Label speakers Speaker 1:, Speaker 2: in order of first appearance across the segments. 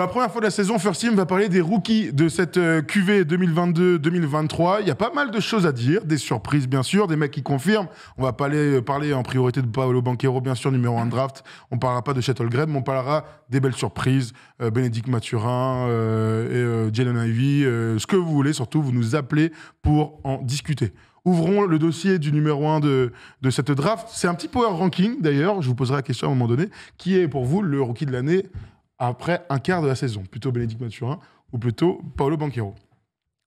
Speaker 1: la première fois de la saison, First Team va parler des rookies de cette QV 2022-2023. Il y a pas mal de choses à dire, des surprises bien sûr, des mecs qui confirment. On va parler en priorité de Paolo Banchero, bien sûr, numéro 1 de draft. On ne parlera pas de Chet Holmgren, mais on parlera des belles surprises. Bénédicte Mathurin et Jalen Ivey, ce que vous voulez, surtout, vous nous appelez pour en discuter. Ouvrons le dossier du numéro 1 de cette draft. C'est un petit power ranking, d'ailleurs. Je vous poserai la question à un moment donné. Qui est, pour vous, le rookie de l'année après un quart de la saison? Plutôt Bénédicte Mathurin ou plutôt Paolo Banchero?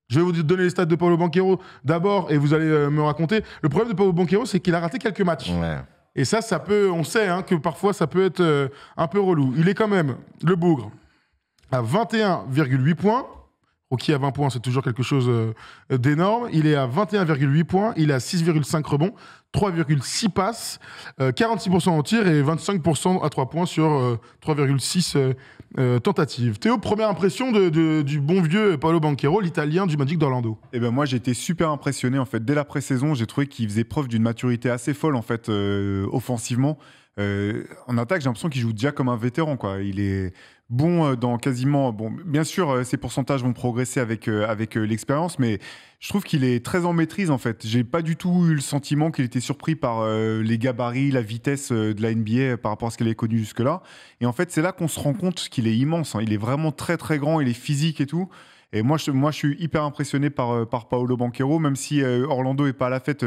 Speaker 1: Je vais vous donner les stats de Paolo Banchero d'abord et vous allez me raconter. Le problème de Paolo Banchero, c'est qu'il a raté quelques matchs.
Speaker 2: Ouais.
Speaker 1: Et ça peut... On sait que parfois, ça peut être un peu relou. Il est quand même, le bougre, à 21,8 points. Rookie à 20 points, c'est toujours quelque chose d'énorme. Il est à 21,8 points, il est à 6,5 rebonds, 3,6 passes, 46% en tir et 25% à 3 points sur 3,6 tentatives. Théo, première impression du bon vieux Paolo Banchero, l'Italien du Magic d'Orlando.
Speaker 3: Eh ben moi, j'ai été super impressionné en fait. Dès la pré-saison, j'ai trouvé qu'il faisait preuve d'une maturité assez folle en fait, offensivement. En attaque, j'ai l'impression qu'il joue déjà comme un vétéran, quoi. Il est bon dans quasiment... Bon, bien sûr, ses pourcentages vont progresser avec l'expérience, mais je trouve qu'il est très en maîtrise, en fait. J'ai pas du tout eu le sentiment qu'il était surpris par les gabarits, la vitesse de la NBA par rapport à ce qu'elle est connue jusque-là. Et en fait, c'est là qu'on se rend compte qu'il est immense, hein. Il est vraiment très, très grand, il est physique et tout. Et moi, je suis hyper impressionné par Paolo Banchero, même si Orlando n'est pas à la fête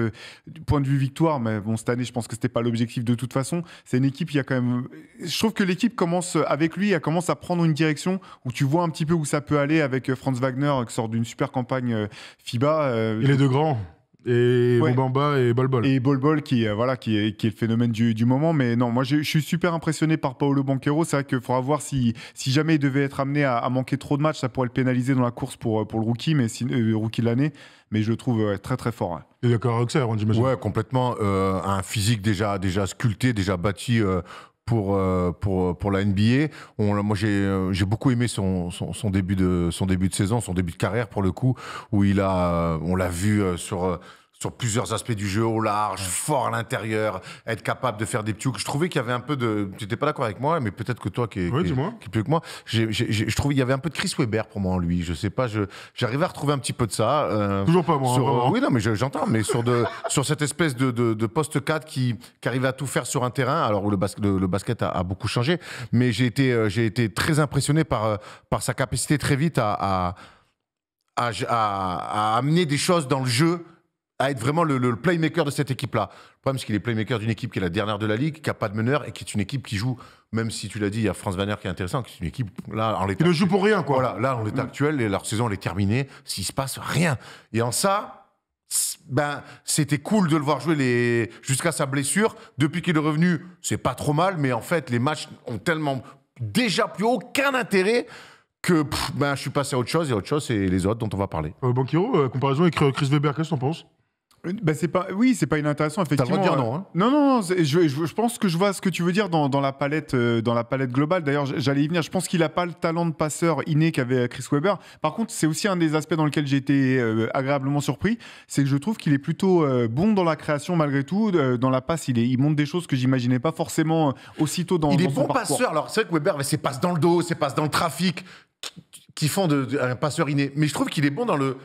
Speaker 3: du point de vue victoire. Mais bon, cette année, je pense que ce n'était pas l'objectif de toute façon. C'est une équipe, il y a quand même... Je trouve que l'équipe commence, avec lui, elle commence à prendre une direction où tu vois un petit peu où ça peut aller avec Franz Wagner, qui sort d'une super campagne FIBA.
Speaker 1: Et les deux grands. Et
Speaker 3: Ouais.
Speaker 1: Bamba et Bol Bol.
Speaker 3: Et Bol Bol qui est le phénomène du moment. Mais non, moi je suis super impressionné par Paolo Banchero. C'est vrai qu'il faudra voir si jamais il devait être amené à manquer trop de matchs, ça pourrait le pénaliser dans la course pour le rookie, mais rookie de l'année. Mais je le trouve très très fort. Ouais.
Speaker 1: T'es d'accord avec ça, Aaron, j'imagine?
Speaker 2: Ouais, complètement. Un physique déjà sculpté, déjà bâti pour la NBA. Moi, j'ai beaucoup aimé son début de saison, son début de carrière pour le coup, où on l'a vu sur plusieurs aspects du jeu, au large, fort à l'intérieur, être capable de faire des petits hooks. Je trouvais qu'il y avait un peu de... Tu n'étais pas d'accord avec moi, mais peut-être que toi qui es plus que moi, je trouvais qu'il y avait un peu de Chris Webber pour moi en lui. Je sais pas, j'arrivais à retrouver un petit peu de ça.
Speaker 1: Toujours pas moi.
Speaker 2: Oui, non, mais j'entends, mais sur cette espèce de poste 4 qui arrivait à tout faire sur un terrain, alors où le basket a beaucoup changé, mais j'ai été très impressionné par sa capacité très vite à amener des choses dans le jeu, à être vraiment le playmaker de cette équipe-là. Le problème, c'est qu'il est playmaker d'une équipe qui est la dernière de la ligue, qui n'a pas de meneur et qui est une équipe qui joue, même si tu l'as dit, il y a Franz Wagner qui est intéressant, qui est une équipe, là, en l'état...
Speaker 1: Qui ne joue pour rien, quoi.
Speaker 2: Voilà, là, en l'état actuel, et leur saison, elle est terminée, s'il se passe rien. Et en ça, c'était cool de le voir jouer jusqu'à sa blessure. Depuis qu'il est revenu, c'est pas trop mal, mais en fait, les matchs ont tellement déjà plus aucun intérêt que je suis passé à autre chose, et autre chose, c'est les autres dont on va parler.
Speaker 1: Banchero, comparaison avec Chris Webber, qu'est-ce que t'en penses?
Speaker 3: C'est pas inintéressant, effectivement.
Speaker 2: T'as le droit de dire non, hein.
Speaker 3: Non, je pense que je vois ce que tu veux dire dans la palette globale. D'ailleurs, j'allais y venir. Je pense qu'il n'a pas le talent de passeur inné qu'avait Chris Webber. Par contre, c'est aussi un des aspects dans lequel j'ai été agréablement surpris. C'est que je trouve qu'il est plutôt bon dans la création malgré tout. Dans la passe, il montre des choses que j'imaginais pas forcément aussitôt dans son parcours. Il est bon
Speaker 2: passeur. Alors, c'est vrai que Webber, ses passes dans le dos, ses passes dans le trafic, qui font un passeur inné. Mais je trouve qu'il est bon dans le...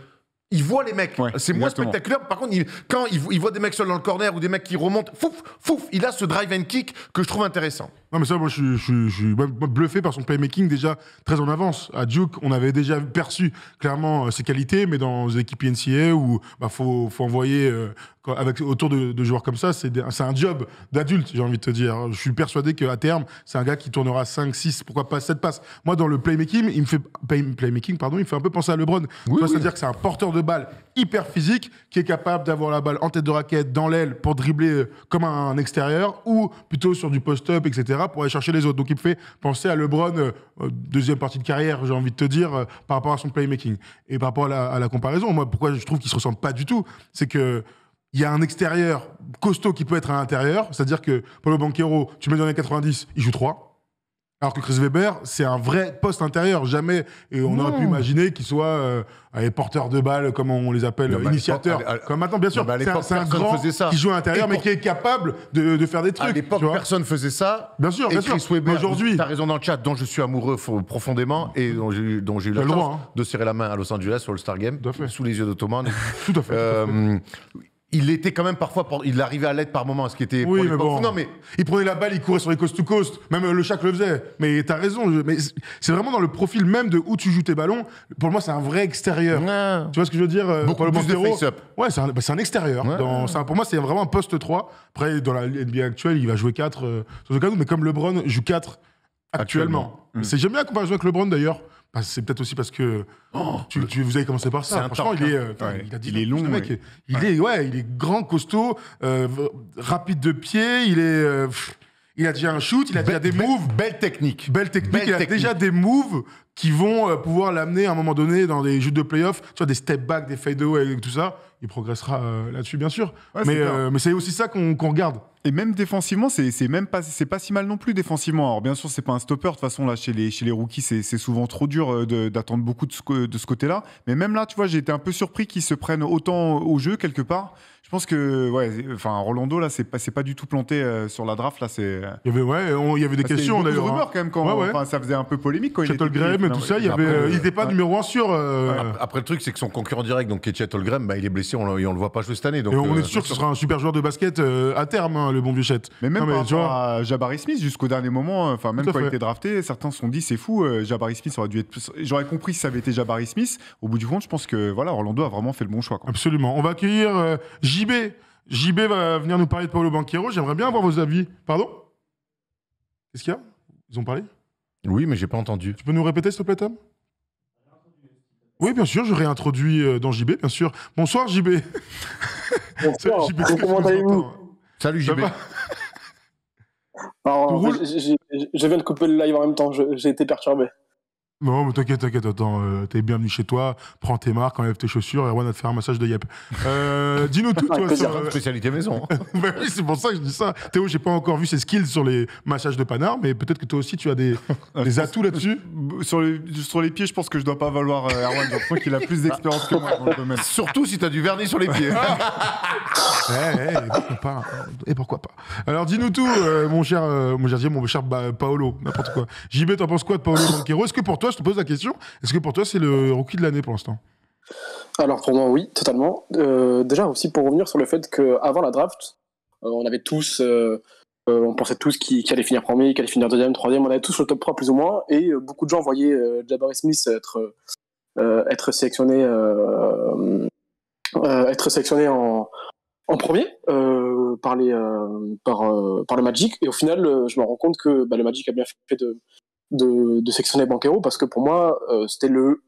Speaker 2: Il voit les mecs, c'est moins spectaculaire. Par contre, quand il voit des mecs seuls dans le corner ou des mecs qui remontent, il a ce drive and kick que je trouve intéressant.
Speaker 1: Non, mais ça, moi, je suis bluffé par son playmaking déjà très en avance. À Duke, on avait déjà perçu clairement ses qualités, mais dans les équipes NCAA où faut envoyer autour de joueurs comme ça, c'est un job d'adulte, j'ai envie de te dire. Je suis persuadé qu'à terme, c'est un gars qui tournera 5, 6, pourquoi pas 7 passes. Moi, dans le playmaking, il me fait un peu penser à LeBron. C'est-à-dire que c'est un porteur de balle hyper physique qui est capable d'avoir la balle en tête de raquette, dans l'aile, pour dribbler comme un extérieur, ou plutôt sur du post-up, etc., pour aller chercher les autres. Donc il me fait penser à LeBron, deuxième partie de carrière, j'ai envie de te dire, par rapport à son playmaking. Et par rapport à la comparaison, moi, pourquoi je trouve qu'ils se ressemblent pas du tout, c'est que il y a un extérieur costaud qui peut être à l'intérieur, c'est-à-dire que Paolo Banchero, tu mets dans les 90, il joue 3. Alors que Chris Webber, c'est un vrai poste intérieur. Jamais et on aurait pu imaginer qu'il soit porteur de balles, comme on les appelle,
Speaker 2: Non, mais à
Speaker 1: initiateur.
Speaker 2: l'époque-
Speaker 1: Comme maintenant, bien sûr,
Speaker 2: Non, mais à
Speaker 1: c'est
Speaker 2: l'époque,
Speaker 1: un
Speaker 2: personne
Speaker 1: grand
Speaker 2: faisait ça.
Speaker 1: qui joue à l'intérieur,
Speaker 2: Et
Speaker 1: mais
Speaker 2: pour-
Speaker 1: qui est capable de faire des trucs.
Speaker 2: À l'époque,
Speaker 1: tu vois.
Speaker 2: personne faisait ça.
Speaker 1: Bien sûr,
Speaker 2: Et
Speaker 1: bien sûr.
Speaker 2: Chris Webber,
Speaker 1: Mais aujourd'hui,
Speaker 2: tu as raison dans le chat, dont je suis amoureux profondément et dont j'ai eu
Speaker 1: Tu
Speaker 2: la
Speaker 1: as le
Speaker 2: chance
Speaker 1: droit, hein.
Speaker 2: de serrer la main à Los Angeles sur le Star Game,
Speaker 1: Tout à fait.
Speaker 2: sous les yeux d'Ottoman.
Speaker 1: tout à fait.
Speaker 2: Il était quand même parfois, il arrivait à l'être par moment, ce qui était.
Speaker 1: Oui,
Speaker 2: pour
Speaker 1: mais
Speaker 2: l'époque-
Speaker 1: bon.
Speaker 2: Non, mais
Speaker 1: Il prenait la balle, il courait sur les coast to coast. Même le Shaq le faisait. Mais t'as raison. Mais c'est vraiment dans le profil même de où tu joues tes ballons. Pour moi, c'est un vrai extérieur.
Speaker 2: Ouais.
Speaker 1: Tu vois ce que je veux dire
Speaker 2: Beaucoup
Speaker 1: Paulo
Speaker 2: plus de
Speaker 1: Banchero,
Speaker 2: face-up.
Speaker 1: Ouais, c'est un extérieur.
Speaker 2: Ouais.
Speaker 1: Pour moi, c'est vraiment un poste 3. Après, dans la NBA actuelle, il va jouer 4 sur ce cas, mais comme LeBron joue 4 actuellement. J'aime bien la comparaison avec LeBron d'ailleurs. C'est peut-être aussi parce que vous avez commencé par
Speaker 2: C'est
Speaker 1: ça.
Speaker 2: un
Speaker 1: Franchement,
Speaker 2: tank,
Speaker 1: il est,
Speaker 3: Ouais.
Speaker 1: il a dit
Speaker 3: Il est long,
Speaker 1: le mec.
Speaker 3: ouais.
Speaker 1: Il est grand, costaud, rapide de pied. Il a déjà un shoot, il a déjà des moves.
Speaker 2: Belle technique.
Speaker 1: Belle technique,
Speaker 2: Belle
Speaker 1: il a
Speaker 2: technique.
Speaker 1: déjà des moves qui vont pouvoir l'amener à un moment donné dans des jeux de playoff, tu vois, des step back, des fade away et tout ça. Il progressera là-dessus, bien sûr.
Speaker 3: Ouais, c'est clair.
Speaker 1: mais c'est aussi ça qu'on regarde.
Speaker 3: Et même défensivement, c'est pas si mal non plus défensivement. Alors bien sûr, c'est pas un stopper. De toute façon, là, chez les rookies, c'est souvent trop dur d'attendre beaucoup de ce côté-là. Mais même là, tu vois, j'ai été un peu surpris qu'ils se prennent autant au jeu quelque part. Je pense que, Rolando, là, c'est pas du tout planté sur la draft. Là, c'est.
Speaker 1: Il y avait des questions
Speaker 3: D'ailleurs.
Speaker 1: d'ailleurs.
Speaker 3: Rumeurs quand même quand.
Speaker 1: Ouais.
Speaker 3: Enfin, ça faisait un peu polémique quand il était.
Speaker 1: Chet Holmgren et tout ça, il n'était pas numéro 1 sur.
Speaker 2: Après, le truc, c'est que son concurrent direct, donc Chet Holmgren, il est blessé, on le voit pas jouer cette année. Donc,
Speaker 1: Et on est sûr que ce sera un super joueur de basket à terme, hein, le bon vieux Chet.
Speaker 3: Mais même
Speaker 1: Non,
Speaker 3: par
Speaker 1: tu
Speaker 3: rapport
Speaker 1: vois,
Speaker 3: à Jabari Smith, jusqu'au dernier moment, enfin même
Speaker 1: Tout à
Speaker 3: quand il
Speaker 1: fait.
Speaker 3: était drafté, certains se sont dit c'est fou, Jabari Smith aurait dû être plus. J'aurais compris si ça avait été Jabari Smith. Au bout du compte, je pense que voilà, Orlando a vraiment fait le bon choix, quoi.
Speaker 1: absolument. On va accueillir JB. JB va venir nous parler de Paulo Banchero. J'aimerais bien avoir vos avis. Pardon Qu'est-ce qu'il y a Ils ont parlé
Speaker 2: Oui, mais j'ai pas entendu.
Speaker 1: Tu peux nous répéter, s'il te plaît, Tom? Oui, bien sûr, je réintroduis dans JB, bien sûr. Bonsoir, JB.
Speaker 4: Bonsoir,
Speaker 1: JB, est-ce que tu
Speaker 4: comment
Speaker 1: nous
Speaker 4: allez-vous?
Speaker 1: entends
Speaker 2: Salut,
Speaker 1: Ça
Speaker 2: JB.
Speaker 1: va
Speaker 4: Alors,
Speaker 1: Tout roule
Speaker 4: je viens de couper le live en même temps, j'ai été perturbé.
Speaker 1: Non, mais t'inquiète, attends, t'es bienvenu chez toi, prends tes marques, enlève tes chaussures, et Erwan va te faire un massage de yep. Dis-nous tout, toi,
Speaker 4: plaisir.
Speaker 1: sur...
Speaker 2: Spécialité maison.
Speaker 1: Bah oui, c'est pour ça que je dis ça. Théo, j'ai pas encore vu ses skills sur les massages de panard, mais peut-être que toi aussi, tu as des atouts là-dessus.
Speaker 3: Sur les pieds, je pense que je dois pas valoir Erwan. J'ai l'impression qu'il a plus d'expérience que moi dans le domaine.
Speaker 2: Surtout si t'as du vernis sur les pieds.
Speaker 1: Pourquoi pas Et pourquoi pas Alors, dis-nous tout, mon cher Paolo, n'importe quoi. JB, t'en penses quoi de Paulo Banchero? Est-ce que pour toi, je te pose la question, est-ce que pour toi, c'est le rookie de l'année pour l'instant?
Speaker 4: Alors pour moi, oui, totalement. Déjà aussi pour revenir sur le fait qu'avant la draft, on avait tous, on pensait tous qu'il allait finir premier, qu'il allait finir deuxième, troisième, on avait tous le top 3 plus ou moins, et beaucoup de gens voyaient Jabari Smith être sélectionné en premier par le Magic, et au final, je me rends compte que le Magic a bien fait de sélectionner Banchero, parce que pour moi, c'était le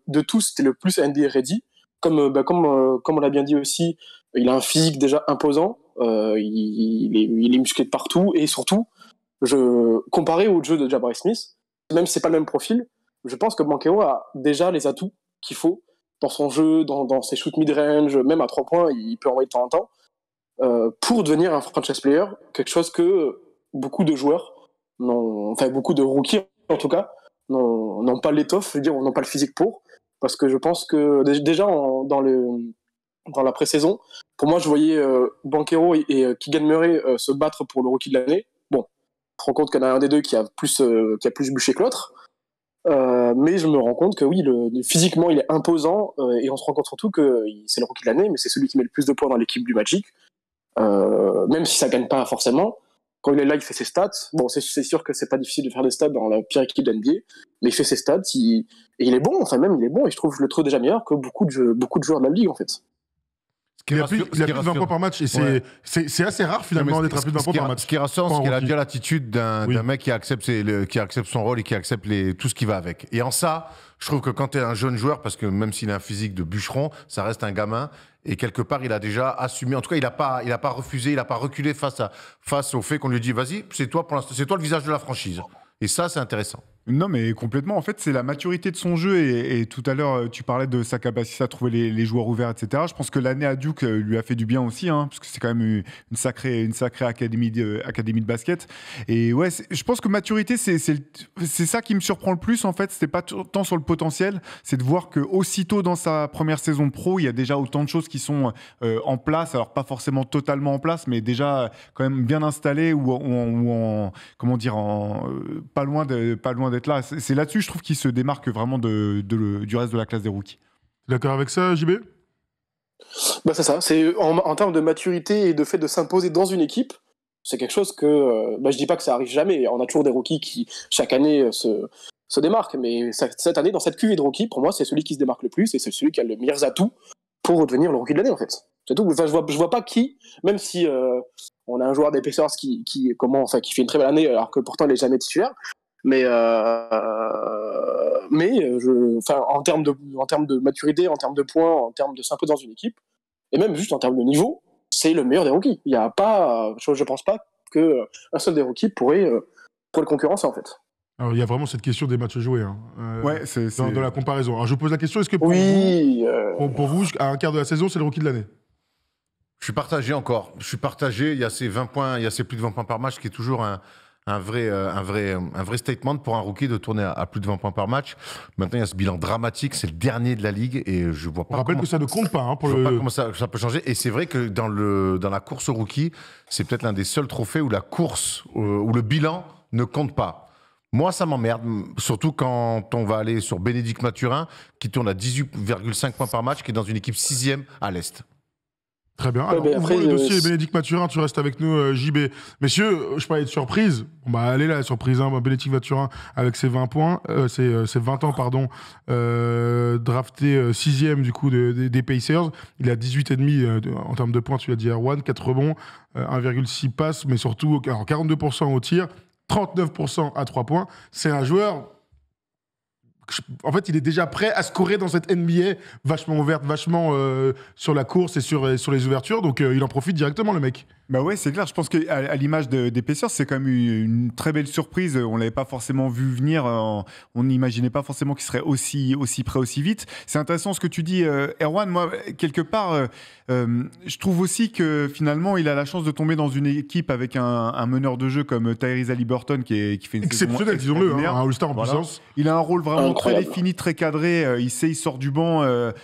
Speaker 4: plus NBA ready. Comme on l'a bien dit aussi, il a un physique déjà imposant, il est musclé de partout, et surtout, comparé au jeu de Jabari Smith, même si c'est pas le même profil, je pense que Banchero a déjà les atouts qu'il faut dans son jeu, dans ses shoots mid-range, même à 3 points, il peut envoyer de temps en temps, pour devenir un franchise player, quelque chose que beaucoup de joueurs, beaucoup de rookies en tout cas, n'ont pas l'étoffe, je veux dire, n'ont pas le physique pour, parce que je pense que déjà dans la pré-saison, pour moi je voyais Banchero et Keegan Murray se battre pour le rookie de l'année. Bon, je me rends compte qu'il y en a un des deux qui a plus bûché que l'autre, mais je me rends compte que oui, physiquement il est imposant, et on se rend compte surtout que c'est le rookie de l'année, mais c'est celui qui met le plus de points dans l'équipe du Magic, même si ça gagne pas forcément. Quand il est là, il fait ses stats. Bon, c'est sûr que c'est pas difficile de faire des stats dans la pire équipe d'NBA, mais il fait ses stats, et il est bon, il est bon, et je le trouve déjà meilleur que beaucoup de joueurs de la ligue, en fait.
Speaker 1: Il a plus de 20 points par match, et c'est assez rare finalement d'être à plus de 20 points par match.
Speaker 2: Ce qui est rassurant, c'est qu'il a
Speaker 1: rookie.
Speaker 2: déjà l'attitude d'un mec qui accepte son rôle et qui accepte tout ce qui va avec. Et en ça, je trouve que quand tu es un jeune joueur, parce que même s'il a un physique de bûcheron, ça reste un gamin. Et quelque part, il a déjà assumé. En tout cas, il n'a pas refusé, il n'a pas reculé face au fait qu'on lui dit vas-y, c'est toi pour l'instant, c'est toi le visage de la franchise. Et ça, c'est intéressant.
Speaker 3: Non, mais complètement. En fait, c'est la maturité de son jeu. Et tout à l'heure, tu parlais de sa capacité à trouver les joueurs ouverts, etc. Je pense que l'année à Duke lui a fait du bien aussi, hein, parce que c'est quand même une sacrée académie de basket. Et ouais, je pense que maturité, c'est ça qui me surprend le plus, en fait. C'était pas tant sur le potentiel, c'est de voir que aussitôt dans sa première saison pro, il y a déjà autant de choses qui sont en place. Alors, pas forcément totalement en place, mais déjà quand même bien installées comment dire, pas loin d'être là. C'est là-dessus, je trouve qu'il se démarque vraiment du reste de la classe des rookies.
Speaker 1: T'es d'accord avec ça, JB?
Speaker 4: Bah c'est ça, c'est en termes de maturité et de fait de s'imposer dans une équipe, c'est quelque chose que, je dis pas que ça arrive jamais, on a toujours des rookies qui chaque année se démarquent, mais cette année, dans cette cuvée de rookies, pour moi, c'est celui qui se démarque le plus et c'est celui qui a les meilleurs atouts pour devenir le rookie de l'année, en fait. C'est tout. Enfin, je vois pas qui, même si on a un joueur des Pacers qui fait une très belle année alors que pourtant il est jamais titulaire, mais en termes de maturité, en termes de points, en termes de s'imposer dans une équipe, et même juste en termes de niveau, c'est le meilleur des rookies. Il y a pas, je pense pas que un seul des rookies pourrait le concurrencer, en fait.
Speaker 1: Alors, il y a vraiment cette question des matchs joués, hein,
Speaker 3: Ouais,
Speaker 1: dans la comparaison. Alors, je pose la question, est-ce que pour vous, à un quart de la saison, c'est le rookie de l'année?
Speaker 2: Je suis partagé encore. Je suis partagé. Il y a ces 20 points, il y a ces plus de 20 points par match qui est toujours un vrai statement pour un rookie de tourner à plus de 20 points par match. Maintenant, il y a ce bilan dramatique. C'est le dernier de la ligue et je vois pas.
Speaker 1: On rappelle que ça ne compte pas.
Speaker 2: Je vois pas comment ça peut changer. Et c'est vrai que dans la course au rookie, c'est peut-être l'un des seuls trophées où la course, où le bilan ne compte pas. Moi, ça m'emmerde, surtout quand on va aller sur Bénédicte Mathurin, qui tourne à 18,5 points par match, qui est dans une équipe 6e à l'Est.
Speaker 1: Très bien. Alors, ouvrons le dossier Bénédicte Mathurin, tu restes avec nous, JB. Messieurs, je parlais de surprise. On va aller là, la surprise. Hein. Bénédicte Mathurin, avec ses 20 points, ses 20 ans, pardon, drafté 6e du coup des Pacers. Il a 18,5 en termes de points, tu l'as dit, Erwan, 4 rebonds, 1,6 passes, mais surtout alors 42% au tir, 39% à 3 points. C'est un joueur... En fait, il est déjà prêt à scorer dans cette NBA vachement ouverte, vachement sur la course et sur les ouvertures. Donc, il en profite directement, le mec.
Speaker 3: Bah ouais, c'est clair. Je pense qu'à l'image des Pacers, c'est quand même une très belle surprise. On l'avait pas forcément vu venir. On n'imaginait pas forcément qu'il serait aussi prêt aussi vite. C'est intéressant ce que tu dis, Erwan. Moi, quelque part, je trouve aussi que finalement, il a la chance de tomber dans une équipe avec un meneur de jeu comme Tyrese Haliburton qui fait une
Speaker 1: exceptionnel, disons-le, hein, un All-Star en puissance.
Speaker 3: Il a un rôle vraiment très défini, très cadré. Il sort du banc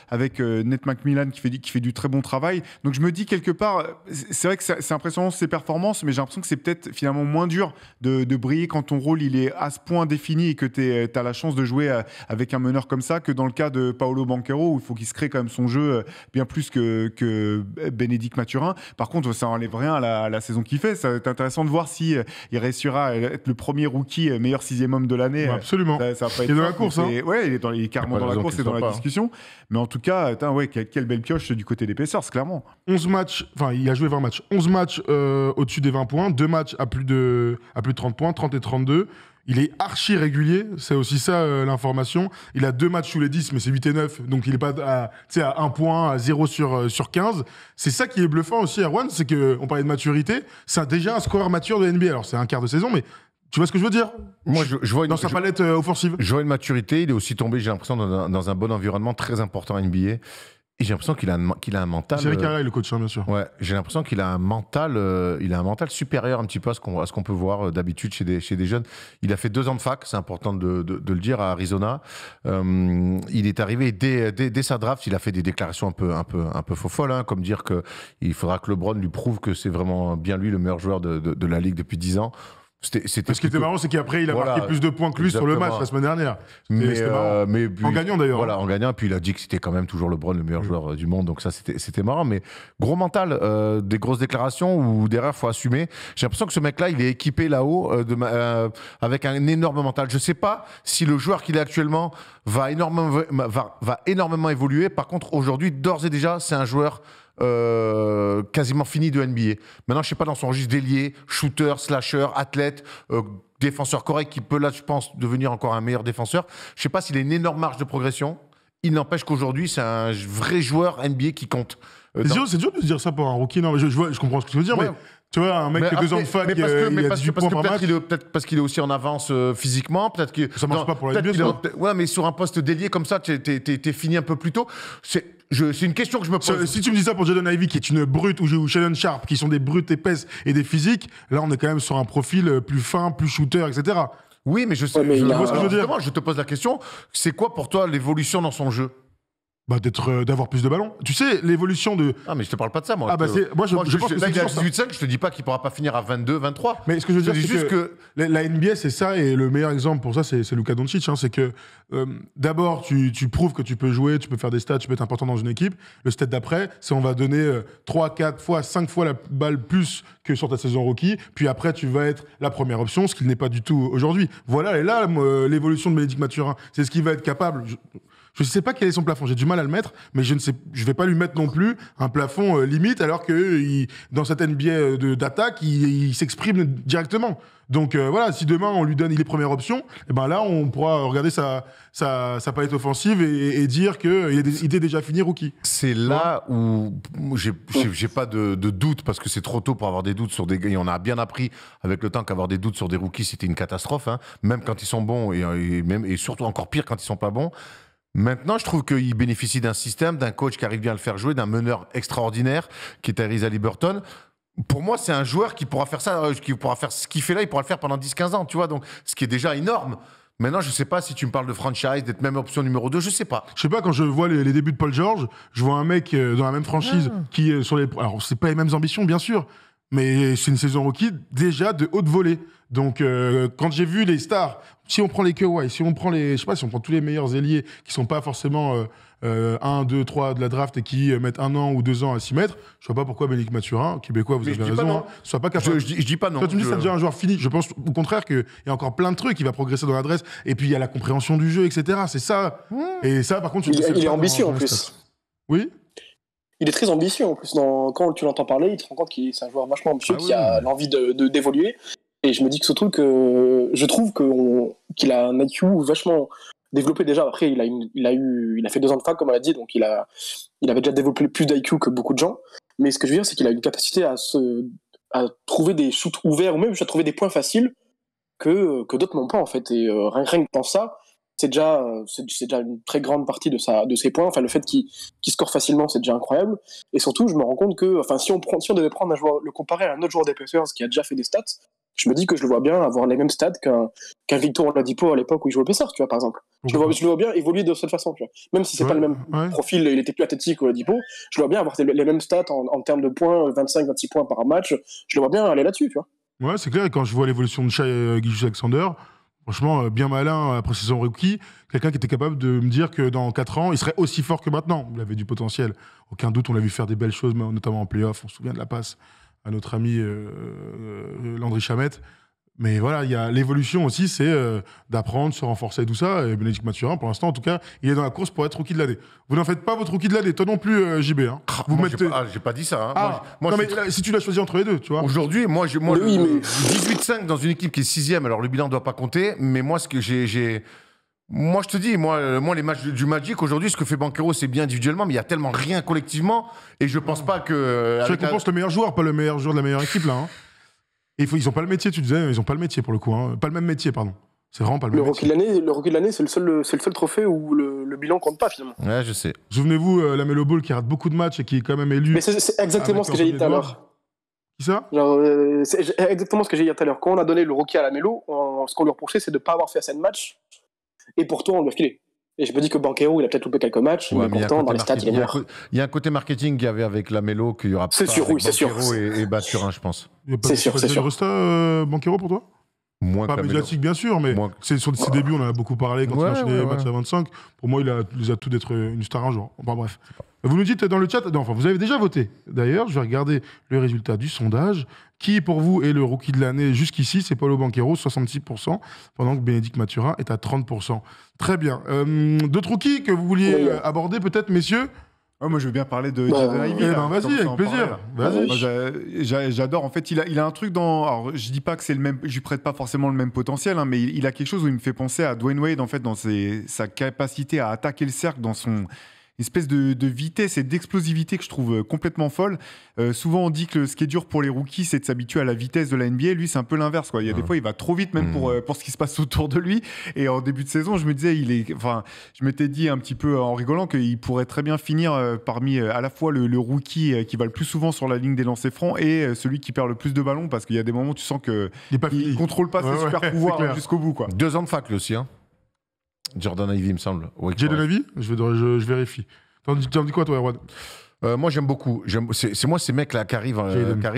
Speaker 3: avec Nate McMillan qui fait du très bon travail. Donc je me dis quelque part, c'est vrai que c'est impressionnant ses performances, mais j'ai l'impression que c'est peut-être finalement moins dur de briller quand ton rôle il est à ce point défini et que tu as la chance de jouer avec un meneur comme ça que dans le cas de Paolo Banchero où il faut qu'il se crée quand même son jeu bien plus que Bénédicte Mathurin. Par contre, ça enlève rien à la saison qu'il fait. Ça va être intéressant de voir si il réussira à être le premier rookie meilleur 6e homme de l'année.
Speaker 1: Ouais, absolument.
Speaker 3: Ça va pas
Speaker 1: il est dans la course. Hein.
Speaker 3: Ouais, il est carrément dans la course et dans la discussion. Mais en tout cas, quelle belle pioche du côté des Pacers, clairement.
Speaker 1: 11 matchs, enfin, il a joué 20 matchs. 11 matchs au-dessus des 20 points, 2 matchs à plus de 30 points, 30 et 32. Il est archi régulier, c'est aussi ça l'information. Il a 2 matchs sous les 10, mais c'est 8 et 9, donc il est pas à 1 point, à 0 sur 15. C'est ça qui est bluffant aussi, Erwan, c'est qu'on parlait de maturité, c'est déjà un scoreur mature de NBA. Alors c'est un quart de saison, mais tu vois ce que je veux dire?
Speaker 2: Moi, je vois
Speaker 1: dans sa palette offensive.
Speaker 2: Je vois une maturité, il est aussi tombé, j'ai l'impression, dans un bon environnement très important à NBA. Et j'ai l'impression qu'il a un mental.
Speaker 1: C'est Rick Carlisle, le coach, hein, bien sûr.
Speaker 2: Ouais, j'ai l'impression qu'il a un mental, supérieur un petit peu à ce qu'on peut voir d'habitude chez des jeunes. Il a fait 2 ans de fac, c'est important de le dire, à Arizona. Il est arrivé dès sa draft, il a fait des déclarations un peu faux folles, hein, comme dire que il faudra que LeBron lui prouve que c'est vraiment bien lui le meilleur joueur de la ligue depuis 10 ans.
Speaker 1: Ce qui était marrant, c'est qu'après, il a marqué plus de points que lui sur le match la semaine dernière.
Speaker 2: Mais
Speaker 1: en gagnant d'ailleurs.
Speaker 2: Voilà, en gagnant. Puis il a dit que c'était quand même toujours LeBron, le meilleur joueur du monde. Donc ça, c'était marrant. Mais gros mental, des grosses déclarations où derrière, il faut assumer. J'ai l'impression que ce mec-là, il est équipé là-haut avec un énorme mental. Je ne sais pas si le joueur qu'il est actuellement va énormément évoluer. Par contre, aujourd'hui, d'ores et déjà, c'est un joueur quasiment fini de NBA. Maintenant, je sais pas, dans son registre d'ailier, shooter, slasher, athlète, défenseur correct qui peut là, je pense, devenir encore un meilleur défenseur. Je sais pas s'il a une énorme marge de progression. Il n'empêche qu'aujourd'hui, c'est un vrai joueur NBA qui compte.
Speaker 1: C'est dur de se dire ça pour un rookie. Non, mais je comprends ce que tu veux dire,
Speaker 2: Ouais.
Speaker 1: mais tu vois, un mec qui a 2 ans de fac,
Speaker 2: mais
Speaker 1: il a 18 points par match.
Speaker 2: peut-être parce qu'il est aussi en avance physiquement, peut-être que
Speaker 1: Ça marche pas pour la
Speaker 2: peut-être
Speaker 1: NBA,
Speaker 2: qu'il est- Ouais, mais sur un poste délié comme ça, t'es fini un peu plus tôt. C'est une question que je me pose.
Speaker 1: Si tu me dis ça pour Jaden Ivey, qui est une brute, ou Shannon Sharp, qui sont des brutes épaisses et des physiques, là, on est quand même sur un profil plus fin, plus shooter, etc.
Speaker 2: Oui, mais je sais.
Speaker 4: Ouais, mais il a-
Speaker 1: vois ce que je veux dire.
Speaker 2: Justement, je te pose la question. C'est quoi pour toi l'évolution dans son jeu?
Speaker 1: Bah, d'avoir plus de ballons. Tu sais, l'évolution de.
Speaker 2: Ah, mais je te parle pas de ça, moi.
Speaker 1: Ah, bah, moi, je pense que
Speaker 2: là,
Speaker 1: c'est
Speaker 2: il est à
Speaker 1: toujours ça.
Speaker 2: 18-5, je te dis pas qu'il pourra pas finir à 22, 23.
Speaker 1: Mais ce que je veux
Speaker 2: Je
Speaker 1: dire,
Speaker 2: te dis
Speaker 1: c'est
Speaker 2: juste
Speaker 1: que
Speaker 2: que.
Speaker 1: la NBA, c'est ça, et le meilleur exemple pour ça, c'est Luka Doncic. C'est que d'abord, tu prouves que tu peux jouer, tu peux faire des stats, tu peux être important dans une équipe. Le stade d'après, c'est on va donner 3, 4 fois, 5 fois la balle plus que sur ta saison rookie. Puis après, tu vas être la première option, ce qu'il n'est pas du tout aujourd'hui. Voilà, et là, l'évolution de Bénédicte Mathurin, c'est ce qu'il va être capable. Je ne sais pas quel est son plafond, j'ai du mal à le mettre, mais je vais pas lui mettre non plus un plafond limite, alors que dans cette NBA d'attaque, il s'exprime directement. Donc voilà, si demain on lui donne, il est première option, et ben là on pourra regarder sa palette offensive et dire qu'il est déjà fini rookie.
Speaker 2: C'est là où j'ai pas de doute, parce que c'est trop tôt pour avoir des doutes sur des gars. Et on a bien appris avec le temps qu'avoir des doutes sur des rookies, c'était une catastrophe, hein, même quand ils sont bons et surtout encore pire quand ils sont pas bons. Maintenant, je trouve qu'il bénéficie d'un système, d'un coach qui arrive bien à le faire jouer, d'un meneur extraordinaire qui est Tyrese Haliburton. Pour moi, c'est un joueur qui pourra faire ça, qui pourra faire ce qu'il fait là, il pourra le faire pendant 10-15 ans, tu vois, donc ce qui est déjà énorme. Maintenant, je sais pas si tu me parles de franchise, d'être même option numéro 2, je sais pas.
Speaker 1: Je sais pas, quand je vois les débuts de Paul George, je vois un mec dans la même franchise qui est sur les. Alors, c'est pas les mêmes ambitions, bien sûr, mais c'est une saison rookie déjà de haute volée. Donc, quand j'ai vu les stars, si on prend les Kawhi, si on prend je sais pas, si on prend tous les meilleurs ailiers qui sont pas forcément 1, 2, 3 de la draft et qui mettent 1 an ou 2 ans à s'y mettre, je vois pas pourquoi Bénédicte Mathurin, Québécois, vous
Speaker 2: Mais
Speaker 1: avez
Speaker 2: je dis pas
Speaker 1: raison,
Speaker 2: non.
Speaker 1: hein, soit pas capable.
Speaker 2: Je dis pas non.
Speaker 1: Toi, tu me dis que c'est déjà un joueur fini. Je pense au contraire qu'il y a encore plein de trucs. Il va progresser dans l'adresse. Et puis, il y a la compréhension du jeu, etc. C'est ça. Et ça, par contre,
Speaker 4: Il est ambitieux en plus.
Speaker 1: Oui.
Speaker 4: Il est très ambitieux en plus. Quand tu l'entends parler, il te rend compte qu'il c'est un joueur vachement ambitieux,
Speaker 2: Ah oui.
Speaker 4: qui a l'envie d'évoluer. Et je me dis que ce truc, je trouve qu'il a un IQ vachement développé déjà. Après, il a fait 2 ans de fac, comme on l'a dit, donc il avait déjà développé plus d'IQ que beaucoup de gens. Mais ce que je veux dire, c'est qu'il a une capacité à trouver des shoots ouverts, ou même à trouver des points faciles que d'autres n'ont pas, en fait. Et rien que dans ça, c'est déjà une très grande partie de ses points. Enfin, le fait qu'il score facilement, c'est déjà incroyable. Et surtout, je me rends compte que, enfin, si on devait prendre un joueur, le comparer à un autre joueur des Pacers qui a déjà fait des stats, je me dis que je le vois bien avoir les mêmes stats qu'un Victor Oladipo à l'époque où il jouait au Pacers, tu vois, par exemple. Je le vois bien évoluer de cette façon, tu vois. Même si c'est pas le même profil, il était plus athlétique Oladipo, je le vois bien avoir les mêmes stats en termes de points, 25-26 points par match. Je le vois bien aller là-dessus, tu vois.
Speaker 1: Ouais, c'est clair. Et quand je vois l'évolution de Shai Gilgeous-Alexander, franchement, bien malin après saison rookie, quelqu'un qui était capable de me dire que dans 4 ans, il serait aussi fort que maintenant. Il avait du potentiel. Aucun doute, on l'a vu faire des belles choses, notamment en play-off. On se souvient de la passe à notre ami Landry Shamet. Mais voilà, il y a l'évolution aussi, c'est d'apprendre, se renforcer, tout ça. Et Bénédicte Mathurin, pour l'instant, en tout cas, il est dans la course pour être rookie de l'année. Vous n'en faites pas votre rookie de l'année, toi non plus, JB. Hein. Vous
Speaker 2: Moi,
Speaker 1: mettez...
Speaker 2: j'ai pas dit ça. Hein.
Speaker 1: Ah,
Speaker 2: moi,
Speaker 1: non,
Speaker 2: je
Speaker 1: mais
Speaker 2: suis
Speaker 1: là, si tu l'as choisi entre les deux, tu vois.
Speaker 2: Aujourd'hui,
Speaker 4: Mais oui, mais-
Speaker 2: 18-5 dans une équipe qui est 6e, alors le bilan ne doit pas compter, mais moi, ce que moi, je te dis, moi, les matchs du Magic, aujourd'hui, ce que fait Banchero, c'est bien individuellement, mais il y a tellement rien collectivement, et je pense pas que...
Speaker 1: Tu récompenses le meilleur joueur, pas le meilleur joueur de la meilleure équipe, là. Hein. Et ils ont pas le métier, tu disais, ils ont pas le métier pour le coup. Hein. Pas le même métier, pardon. C'est vraiment pas le même métier.
Speaker 4: Le rookie de l'année, c'est le seul trophée où le bilan compte pas, finalement.
Speaker 2: Ouais, je sais.
Speaker 1: Souvenez-vous, la Melo Ball qui rate beaucoup de matchs et qui est quand même élu.
Speaker 4: Mais c'est exactement
Speaker 1: avec
Speaker 4: ce que j'ai dit tout à
Speaker 1: Anthony
Speaker 4: l'heure.
Speaker 1: Qui ça?
Speaker 4: C'est exactement ce que j'ai dit tout à l'heure. Quand on a donné le rookie à la Melo, ce qu'on lui reprochait, c'est de ne pas avoir fait assez de matchs. Et pourtant, on lui a filé. Et je me dis que Banchero, il a peut-être loupé quelques matchs,
Speaker 2: Ouais,
Speaker 4: mais pourtant, dans les stats, il est meilleur.
Speaker 2: Il y a un côté marketing qu'il y avait avec la Mélo qu'il y aura
Speaker 4: C'est
Speaker 2: pas
Speaker 4: sûr,
Speaker 2: avec
Speaker 4: oui, c'est sûr.
Speaker 2: Banchero et Bathurin, je pense.
Speaker 4: C'est sûr, c'est sûr.
Speaker 1: Resta Banchero pour toi?
Speaker 2: Moins
Speaker 1: Pas
Speaker 2: que la Mélo.
Speaker 1: médiatique, bien sûr, mais
Speaker 2: Moins-
Speaker 1: c'est sur ses débuts, on en a beaucoup parlé quand il
Speaker 2: Ouais,
Speaker 1: a enchaîné les
Speaker 2: ouais,
Speaker 1: matchs
Speaker 2: ouais.
Speaker 1: à 25. Pour moi, il les a tout d'être une star un jour. Enfin bref. Vous nous dites dans le chat, non, enfin, vous avez déjà voté. D'ailleurs, je vais regarder le résultat du sondage. Qui, pour vous, est le rookie de l'année jusqu'ici? C'est Paolo Banchero, 66%, pendant que Bénédicte Mathurin est à 30%. Très bien. D'autres rookies que vous vouliez aborder, peut-être, messieurs?
Speaker 3: Ouais, moi, je veux bien parler de
Speaker 4: Bah,
Speaker 3: Jaden Ivey.
Speaker 1: Eh
Speaker 3: là,
Speaker 1: ben, vas-y,
Speaker 3: comme ça,
Speaker 1: avec
Speaker 3: on
Speaker 1: plaisir.
Speaker 3: parlait, là.
Speaker 1: Vas-y.
Speaker 3: Moi, j'adore. En fait, il a un truc dans. Alors, je dis pas que c'est le même. Je lui prête pas forcément le même potentiel, hein, mais il a quelque chose où il me fait penser à Dwayne Wade, en fait, dans sa capacité à attaquer le cercle, dans son espèce de vitesse et d'explosivité que je trouve complètement folle. Souvent, on dit que ce qui est dur pour les rookies, c'est de s'habituer à la vitesse de la NBA. Lui, c'est un peu l'inverse, quoi. Il y a des fois, il va trop vite, même pour ce qui se passe autour de lui. Et en début de saison, je me disais, je m'étais dit un petit peu en rigolant qu'il pourrait très bien finir parmi à la fois le rookie qui va le plus souvent sur la ligne des lancers francs et celui qui perd le plus de ballons, parce qu'il y a des moments où tu sens que
Speaker 1: Il est pas
Speaker 3: il
Speaker 1: fini.
Speaker 3: contrôle pas
Speaker 1: Ouais,
Speaker 3: ses super
Speaker 1: c'est
Speaker 3: pouvoirs
Speaker 1: clair.
Speaker 3: jusqu'au bout, quoi.
Speaker 2: 2 ans de fac, lui aussi. Hein. Jordan Ivey, il me semble. Ouais,
Speaker 1: Jaden Ivey, je vérifie. T'en dis quoi, toi, Erwan?
Speaker 2: moi, j'aime beaucoup. C'est moi ces mecs-là qui arrivent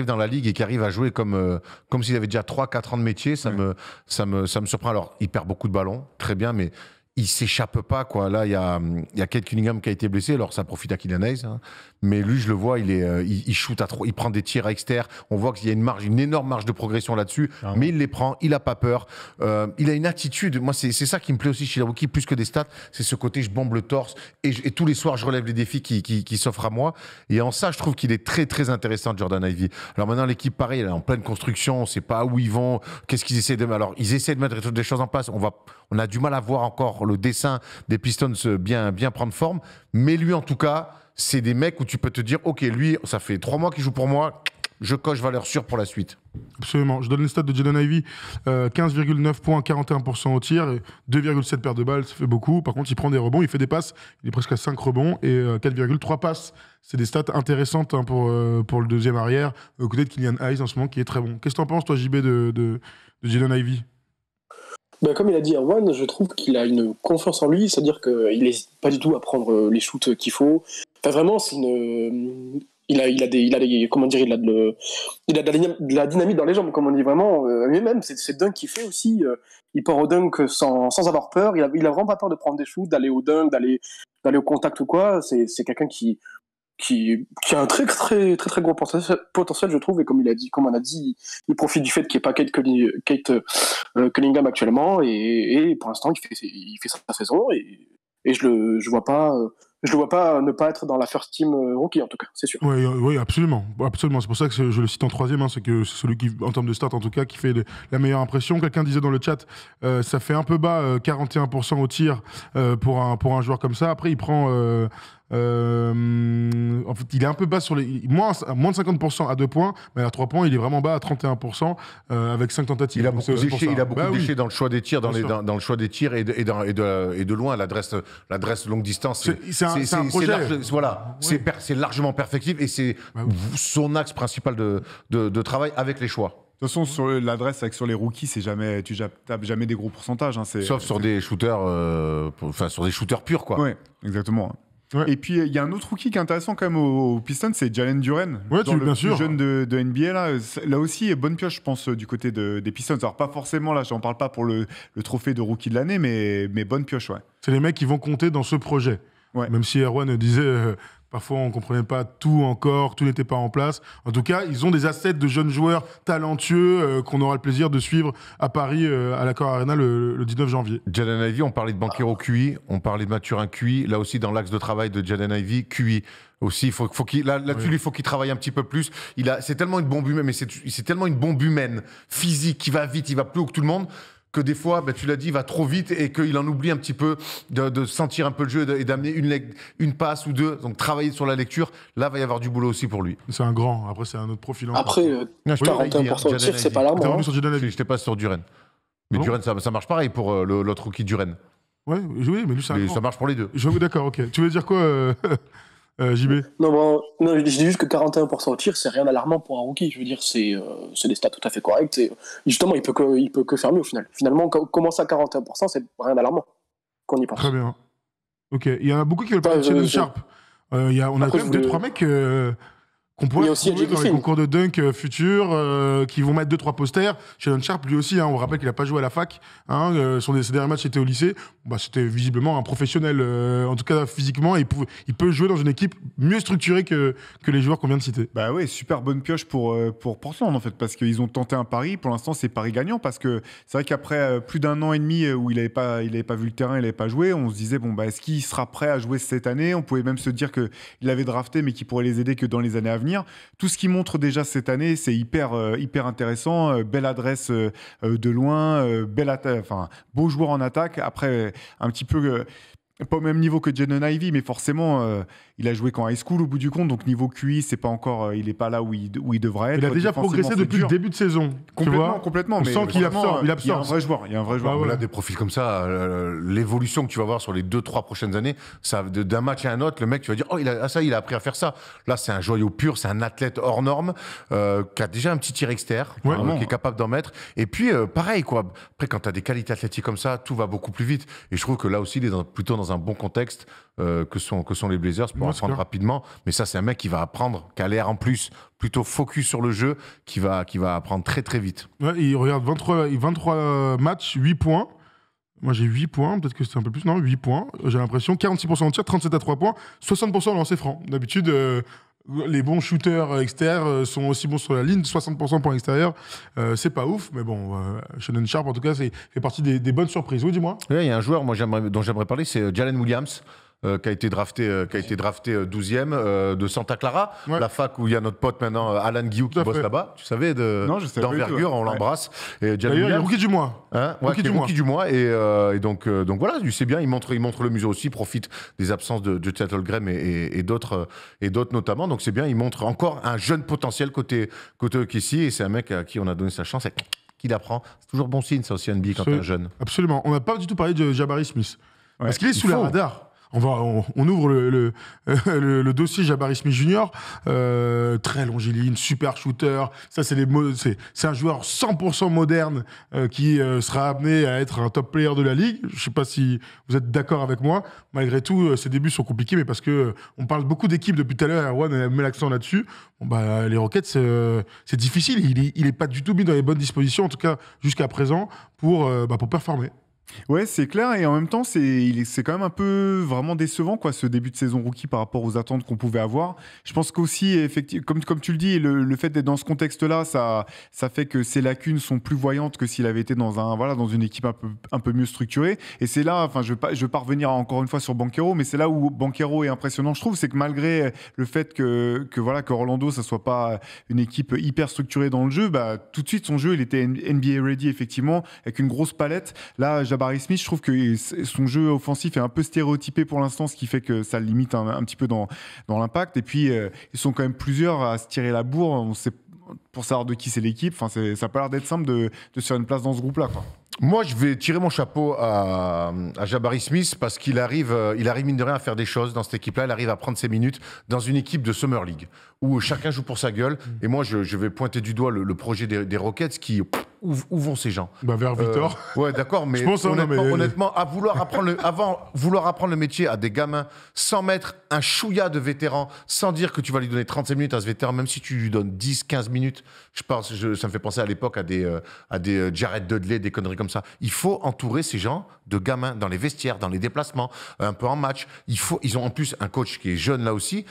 Speaker 2: dans la ligue et qui arrivent à jouer comme s'ils avaient déjà 3-4 ans de métier. Ça me surprend. Alors, il perd beaucoup de ballons, très bien, mais il s'échappe pas, quoi. Là, il y a Kate Cunningham qui a été blessé, alors ça profite à Killian Hayes. Hein. Mais lui, je le vois, il shoot à trop, il prend des tirs à extérieur. On voit qu'il y a une énorme marge de progression là-dessus, mais il les prend, il a pas peur. Il a une attitude. Moi, c'est ça qui me plaît aussi chez les rookies, plus que des stats. C'est ce côté, je bombe le torse et tous les soirs, je relève les défis qui s'offrent à moi. Et en ça, je trouve qu'il est très, très intéressant, Jordan Ivey. Alors maintenant, l'équipe, pareil, elle est en pleine construction. On ne sait pas où ils vont, qu'est-ce qu'ils essaient de. Alors, ils essaient de mettre des choses en place. On a du mal à voir encore le dessin des Pistons bien prendre forme. Mais lui, en tout cas, c'est des mecs où tu peux te dire, OK, lui, ça fait 3 mois qu'il joue pour moi, je coche valeur sûre pour la suite.
Speaker 1: Absolument. Je donne les stats de Jaden Ivey. 15,9 points, 41% au tir, et 2,7 paires de balles, ça fait beaucoup. Par contre, il prend des rebonds, il fait des passes, il est presque à 5 rebonds, et 4,3 passes. C'est des stats intéressantes hein, pour le deuxième arrière, aux côtés de Killian Hayes en ce moment, qui est très bon. Qu'est-ce que t'en penses, toi, JB, de Jaden Ivey?
Speaker 4: Ben, comme il a dit Erwan, je trouve qu'il a une confiance en lui, c'est-à-dire qu'il n'hésite pas du tout à prendre les shoots qu'il faut. Enfin, vraiment, c'est une. Il a des comment dire, il a de la dynamite dans les jambes, comme on dit vraiment. Mais même, c'est dunk qu'il fait aussi. Il part au dunk sans avoir peur. Il a vraiment pas peur de prendre des shoots, d'aller au dunk, d'aller au contact ou quoi. C'est quelqu'un qui a un très très très très gros potentiel, je trouve, et comme on a dit, il profite du fait qu'il n'y ait pas Kate Cunningham actuellement, et pour l'instant il fait sa saison, et je vois pas ne pas être dans la first team rookie, en tout cas, c'est sûr.
Speaker 1: Oui, absolument. Absolument. C'est pour ça que je le cite en troisième. Hein, c'est que c'est celui qui, en termes de start, en tout cas, qui fait la meilleure impression. Quelqu'un disait dans le chat, ça fait un peu bas, 41% au tir pour un joueur comme ça. Après, il prend. En fait, il est un peu bas sur les. Moins de 50% à 2 points, mais à 3 points, il est vraiment bas à 31% avec 5 tentatives.
Speaker 2: Il a
Speaker 1: Donc,
Speaker 2: beaucoup de
Speaker 1: c'est pour
Speaker 2: déchets,
Speaker 1: ça.
Speaker 2: il a beaucoup
Speaker 1: Bah
Speaker 2: de
Speaker 1: oui.
Speaker 2: déchets dans le choix des tirs, dans
Speaker 1: Bien sûr.
Speaker 2: le choix des tirs et de loin, l'adresse longue distance.
Speaker 1: C'est un projet.
Speaker 2: Voilà,
Speaker 1: Oui.
Speaker 2: c'est largement perfectible et c'est
Speaker 1: Bah oui.
Speaker 2: son axe principal de travail avec les choix.
Speaker 3: De toute façon, sur l'adresse avec sur les rookies, tu tapes jamais des gros pourcentages. Hein,
Speaker 2: Sauf sur des shooters, sur des shooters purs, quoi.
Speaker 3: Ouais, exactement.
Speaker 1: Ouais.
Speaker 3: Et puis, il y a un autre rookie qui est intéressant quand même au Pistons, c'est Jalen Duren.
Speaker 1: Ouais,
Speaker 3: Genre le
Speaker 1: bien
Speaker 3: plus
Speaker 1: sûr.
Speaker 3: jeune de NBA. Là aussi, bonne pioche, je pense, du côté des Pistons. Alors, pas forcément, là, j'en parle pas pour le trophée de rookie de l'année, mais bonne pioche, ouais.
Speaker 1: C'est les mecs qui vont compter dans ce projet.
Speaker 3: Ouais.
Speaker 1: Même si Erwan disait parfois on comprenait pas tout encore, tout n'était pas en place. En tout cas, ils ont des assets de jeunes joueurs talentueux qu'on aura le plaisir de suivre à Paris à l'Accor Arena le 19 janvier.
Speaker 2: Jaden Ivey, on parlait de Banchero QI, on parlait de Mathurin QI. Là aussi, dans l'axe de travail de Jaden Ivey, QI. Aussi, là-dessus, il faut qu'il travaille un petit peu plus. C'est tellement une bombe humaine, mais c'est tellement une bombe humaine, physique, qui va vite, il va plus haut que tout le monde, que des fois, tu l'as dit, il va trop vite et qu'il en oublie un petit peu de sentir un peu le jeu et d'amener une passe ou deux. Donc, travailler sur la lecture, là, va y avoir du boulot aussi pour lui.
Speaker 1: C'est un grand. Après, c'est un autre profil.
Speaker 4: Après,
Speaker 2: Non, je t'ai
Speaker 4: 41% de tir, c'est pas
Speaker 1: T'es
Speaker 4: l'arme.
Speaker 1: revenu sur Jaden Ivey.
Speaker 2: Je n'étais pas sur Duren. Mais
Speaker 1: Ah bon
Speaker 2: Duren, ça marche pareil pour l'autre rookie Duren.
Speaker 1: Ouais, oui, mais lui, c'est un
Speaker 2: Mais
Speaker 1: grand.
Speaker 2: ça marche pour les deux.
Speaker 1: D'accord, ok. Tu veux dire quoi, JB?
Speaker 4: Non, je dis juste que 41% au tir, c'est rien d'alarmant pour un rookie. Je veux dire, c'est des stats tout à fait correctes. Et justement, il peut que faire mieux au final. Finalement, commencer à 41%, c'est rien d'alarmant qu'on y pense.
Speaker 1: Très bien. Ok. Il y en a beaucoup qui veulent parler de
Speaker 4: Ouais,
Speaker 1: Shannon
Speaker 4: je-
Speaker 1: Sharp. On a
Speaker 4: Après,
Speaker 1: quand même 2-3 mecs qu'on pourrait
Speaker 4: Il y a aussi
Speaker 1: trouver
Speaker 4: AJ
Speaker 1: dans les
Speaker 4: Griffin.
Speaker 1: concours de dunk futurs, qui vont mettre 2-3 posters. Shannon Sharp, lui aussi, on rappelle qu'il n'a pas joué à la fac. Ses derniers matchs étaient au lycée. C'était visiblement un professionnel, en tout cas physiquement. Il peut jouer dans une équipe mieux structurée que les joueurs qu'on vient de citer.
Speaker 3: Bah oui, super bonne pioche pour Portland en fait, parce qu'ils ont tenté un pari. Pour l'instant, c'est pari gagnant parce que c'est vrai qu'après plus d'un an et demi où il avait pas vu le terrain, il n'avait pas joué, on se disait est-ce qu'il sera prêt à jouer cette année? On pouvait même se dire qu'il l'avait drafté, mais qu'il pourrait les aider que dans les années à venir. Tout ce qu'il montre déjà cette année, c'est hyper intéressant. Belle adresse de loin, beau joueur en attaque. Après, un petit peu pas au même niveau que Jaden Ivey, mais forcément, il a joué qu'en high school au bout du compte, donc niveau QI, c'est pas encore, il est pas là où il devrait être.
Speaker 1: Il a déjà progressé depuis le début de saison.
Speaker 3: Complètement.
Speaker 1: On sent qu'il absorbe.
Speaker 3: Il y a un vrai joueur.
Speaker 2: On a des profils comme ça. L'évolution que tu vas voir sur les 2-3 prochaines années, d'un match à un autre, le mec, tu vas dire, il a appris à faire ça. Là, c'est un joyau pur, c'est un athlète hors norme, qui a déjà un petit tir externe, qui est capable d'en mettre. Et puis, pareil, quoi. Après, quand tu as des qualités athlétiques comme ça, tout va beaucoup plus vite. Et je trouve que là aussi, il est plutôt dans un bon contexte que sont les Blazers pour apprendre rapidement. Mais ça, c'est un mec qui va apprendre, qui a l'air en plus plutôt focus sur le jeu, qui va apprendre très très vite.
Speaker 1: Ouais, il regarde 23 matchs, 8 points. Moi, j'ai 8 points, peut-être que c'était un peu plus. Non, 8 points. J'ai l'impression 46% de tir, 37 à 3 points, 60% de lancers francs. D'habitude, les bons shooters externes sont aussi bons sur la ligne, 60% pour l'extérieur. C'est pas ouf, mais bon, Shannon Sharp, en tout cas, fait partie des bonnes surprises. Oui, dis-moi.
Speaker 2: Oui, il y a un joueur dont j'aimerais parler, c'est Jalen Williams. Qui a été drafté 12e de Santa Clara, la fac où il y a notre pote maintenant, Alan Guillou, qui bosse là-bas. Tu savais, d'envergure, on l'embrasse. Et
Speaker 1: d'ailleurs, il est rookie du mois.
Speaker 2: Rookie du mois. Et donc voilà, lui, c'est bien, il montre le museau aussi, profite des absences de Chet Holmgren et d'autres notamment. Donc c'est bien, il montre encore un jeune potentiel côté OKC, et c'est un mec à qui on a donné sa chance. Qu'il apprend. C'est toujours bon signe, ça aussi, NBA, quand t'es un jeune.
Speaker 1: Absolument. On n'a pas du tout parlé de Jabari Smith. Parce qu'il est sous les radars. On ouvre le dossier Jabari Smith Jr. Très longiligne, super shooter. Ça, c'est un joueur 100% moderne qui sera amené à être un top player de la ligue. Je ne sais pas si vous êtes d'accord avec moi. Malgré tout, ses débuts sont compliqués, mais parce que on parle beaucoup d'équipes depuis tout à l'heure. Erwan met l'accent là-dessus. Les Rockets, c'est difficile. Il est pas du tout mis dans les bonnes dispositions, en tout cas jusqu'à présent, pour performer.
Speaker 3: Ouais, c'est clair, et en même temps, c'est quand même un peu vraiment décevant, quoi, ce début de saison rookie par rapport aux attentes qu'on pouvait avoir. Je pense qu'aussi, effectivement, comme tu le dis, le fait d'être dans ce contexte-là, ça fait que ses lacunes sont plus voyantes que s'il avait été dans une équipe un peu mieux structurée. Et c'est là, je vais pas revenir encore une fois sur Banchero, mais c'est là où Banchero est impressionnant, je trouve, c'est que malgré le fait que Orlando, ça soit pas une équipe hyper structurée dans le jeu, tout de suite, son jeu, il était NBA ready, effectivement, avec une grosse palette. Là, Jabari Smith, je trouve que son jeu offensif est un peu stéréotypé pour l'instant, ce qui fait que ça le limite un petit peu dans l'impact. Et puis, ils sont quand même plusieurs à se tirer la bourre. On sait, pour savoir de qui c'est l'équipe. Ça n'a pas l'air d'être simple de se faire une place dans ce groupe-là, quoi.
Speaker 2: Moi, je vais tirer mon chapeau à Jabari Smith parce qu'il arrive mine de rien à faire des choses dans cette équipe-là. Il arrive à prendre ses minutes dans une équipe de Summer League où chacun joue pour sa gueule. Et moi, je vais pointer du doigt le projet des Rockets qui... Où vont ces gens?
Speaker 1: Vers Victor.
Speaker 2: Ouais, d'accord, mais honnêtement, vouloir apprendre le métier à des gamins sans mettre un chouïa de vétéran, sans dire que tu vas lui donner 35 minutes à ce vétéran, même si tu lui donnes 10-15 minutes, ça me fait penser à l'époque à des Jared Dudley, des conneries comme ça. Il faut entourer ces gens de gamins dans les vestiaires, dans les déplacements, un peu en match. Ils ont en plus un coach qui est jeune là aussi.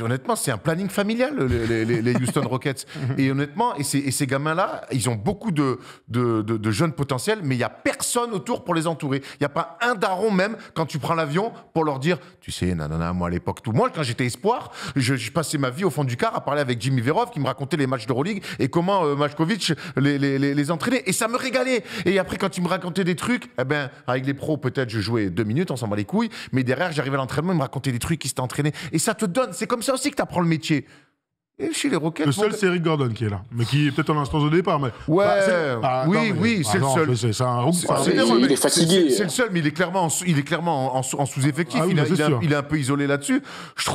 Speaker 2: Honnêtement, c'est un planning familial, les Houston Rockets. Et honnêtement, et ces gamins-là, ils ont beaucoup de jeunes potentiels, mais il n'y a personne autour pour les entourer. Il n'y a pas un daron même, quand tu prends l'avion, pour leur dire, tu sais, nanana, moi à l'époque, moi quand j'étais espoir, je passais ma vie au fond du car à parler avec Jimmy Verov qui me racontait les matchs d'Euroleague et comment Majkovic les entraînait. Et ça me régalait. Et après, quand il me racontait des trucs, avec les pros, peut-être je jouais 2 minutes, on s'en bat les couilles, mais derrière, j'arrivais à l'entraînement, il me racontait des trucs qui s'étaient entraînés. Et ça te donne, c'est comme ça aussi que tu apprends le métier. Et chez les Rockets,
Speaker 1: le seul, c'est Eric Gordon qui est là, mais qui est peut-être en instance au départ. Mais...
Speaker 2: Ouais, c'est le seul.
Speaker 4: Il est fatigué.
Speaker 2: C'est le seul, mais il est clairement en sous-effectif. Il est un peu isolé là-dessus. Je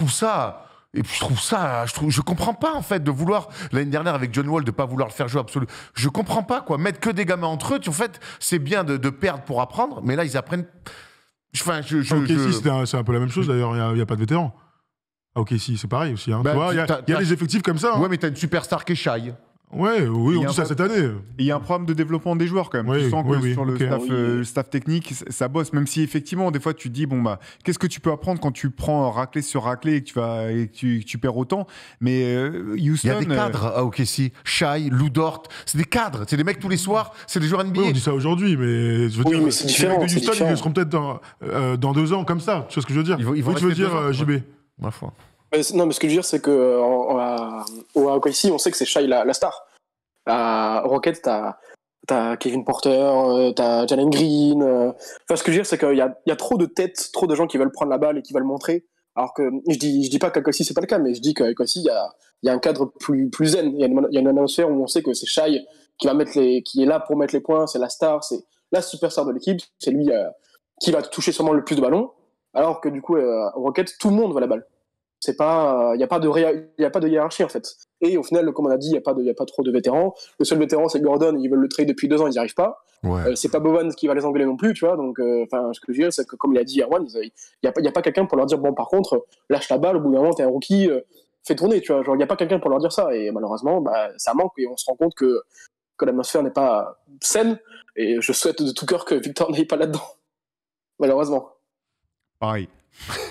Speaker 2: comprends pas, en fait, de vouloir, l'année dernière avec John Wall, de pas vouloir le faire jouer absolu. Je comprends pas, quoi. Mettre que des gamins entre eux, en fait, c'est bien de perdre pour apprendre, mais là, ils apprennent.
Speaker 1: C'est un peu la même chose, d'ailleurs, il n'y a pas de vétéran. Ah, ok, si, c'est pareil aussi. Hein.
Speaker 2: Bah,
Speaker 1: Tu vois, il y a des effectifs comme ça. Hein.
Speaker 2: Ouais, mais t'as une superstar qui est shy.
Speaker 1: Ouais, oui, on dit ça cette année.
Speaker 3: Il y a un programme de développement des joueurs quand même.
Speaker 1: Oui,
Speaker 3: Tu sens que sur le
Speaker 1: ok.
Speaker 3: staff technique, ça bosse. Même si effectivement, des fois, tu te dis bon bah, qu'est-ce que tu peux apprendre quand tu prends raclée sur raclée et que tu perds autant. Mais Houston,
Speaker 2: Il y a des cadres à OKC. Shy, Lou Dort, c'est des cadres. C'est des mecs tous les soirs. C'est des joueurs NBA.
Speaker 1: Oui, on dit ça aujourd'hui, mais je veux dire,
Speaker 4: mais c'est différent.
Speaker 1: les mecs de Houston,
Speaker 4: différent.
Speaker 1: ils seront peut-être dans 2 ans comme ça. Tu vois ce que je veux dire?
Speaker 2: Ils vont
Speaker 1: Oui, tu veux
Speaker 2: rester 2
Speaker 1: dire,
Speaker 2: ans,
Speaker 1: JB?
Speaker 2: Ma foi.
Speaker 4: Non, mais ce que je veux dire, c'est que au OKC, on sait que c'est Shai la star. À Rockets, t'as Kevin Porter, t'as Jalen Green. Enfin, ce que je veux dire, c'est qu'il y a trop de têtes, trop de gens qui veulent prendre la balle et qui veulent montrer. Alors que je dis pas qu'à OKC c'est pas le cas, mais je dis qu'à OKC il y a un cadre plus zen. Il y a une atmosphère où on sait que c'est Shai qui est là pour mettre les points, c'est la star, c'est la superstar de l'équipe, c'est lui qui va toucher sûrement le plus de ballons. Alors que du coup, au Rockets, tout le monde veut la balle. C'est pas, il y a pas de hiérarchie en fait. Et au final, comme on a dit, il y a pas trop de vétérans. Le seul vétéran, c'est Gordon. Ils veulent le trade depuis 2 ans, ils n'y arrivent pas.
Speaker 2: Ouais.
Speaker 4: C'est pas Boban qui va les engueuler non plus, tu vois. Donc, ce que je veux dire, c'est que comme il a dit Erwan, il y a pas quelqu'un pour leur dire bon, par contre, lâche la balle. Au bout d'un moment, t'es un rookie, fais tourner, tu vois. Genre, il y a pas quelqu'un pour leur dire ça. Et malheureusement, ça manque et on se rend compte que l'atmosphère n'est pas saine. Et je souhaite de tout cœur que Victor n'aille pas là-dedans. Malheureusement.
Speaker 3: pareil.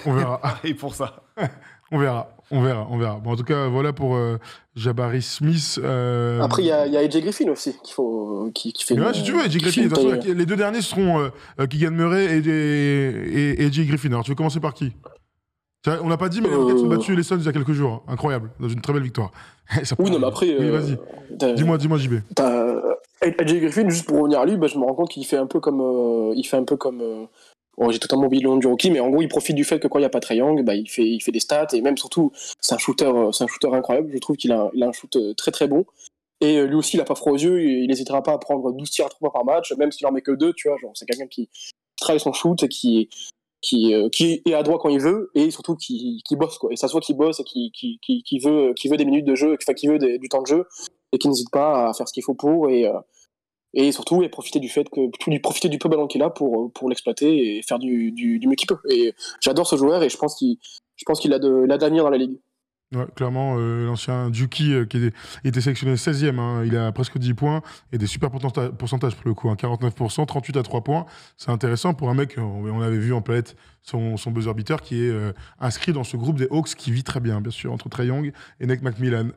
Speaker 1: On verra.
Speaker 3: Pareil pour ça.
Speaker 1: On verra. Bon, en tout cas, voilà pour Jabari Smith.
Speaker 4: Après, il y a AJ Griffin aussi qui fait.
Speaker 1: Ouais, si tu veux, AJ Griffin. De toute façon, les 2 derniers seront Keegan Murray et AJ Griffin. Alors, tu veux commencer par qui? On n'a pas dit, mais les Rockets ont battu les Suns il y a quelques jours. Incroyable, dans une très belle victoire.
Speaker 4: Oui, non, mais après.
Speaker 1: Oui, vas-y. Dis-moi, JB.
Speaker 4: AJ Griffin, juste pour revenir à lui, je me rends compte qu'il fait un peu comme. J'ai totalement oublié le nom du rookie, mais en gros, il profite du fait que quand il n'y a pas Trae Young, il fait des stats, et même surtout, c'est un shooter incroyable. Je trouve qu'il a un shoot très très bon. Et lui aussi, il n'a pas froid aux yeux, il n'hésitera pas à prendre 12 tirs à 3 points par match, même s'il en met que 2, tu vois. Genre, c'est quelqu'un qui travaille son shoot et qui est adroit quand il veut, et surtout qui bosse, quoi. Et ça se voit qu'il bosse et qui veut des minutes de jeu, qui veut du temps de jeu, et qui n'hésite pas à faire ce qu'il faut pour, et surtout profiter du peu ballon qu'il a pour l'exploiter et faire du mieux qu'il peut. Et j'adore ce joueur et je pense qu'il a de l'avenir dans la ligue.
Speaker 1: Ouais, clairement, l'ancien Duki qui était sélectionné 16e, hein, il a presque 10 points et des super pourcentages pour le coup, hein, 49%, 38 à 3 points. C'est intéressant pour un mec, on avait vu en palette son buzzer beater qui est inscrit dans ce groupe des Hawks qui vit très bien, bien sûr, entre Trae Young et Nate McMillan.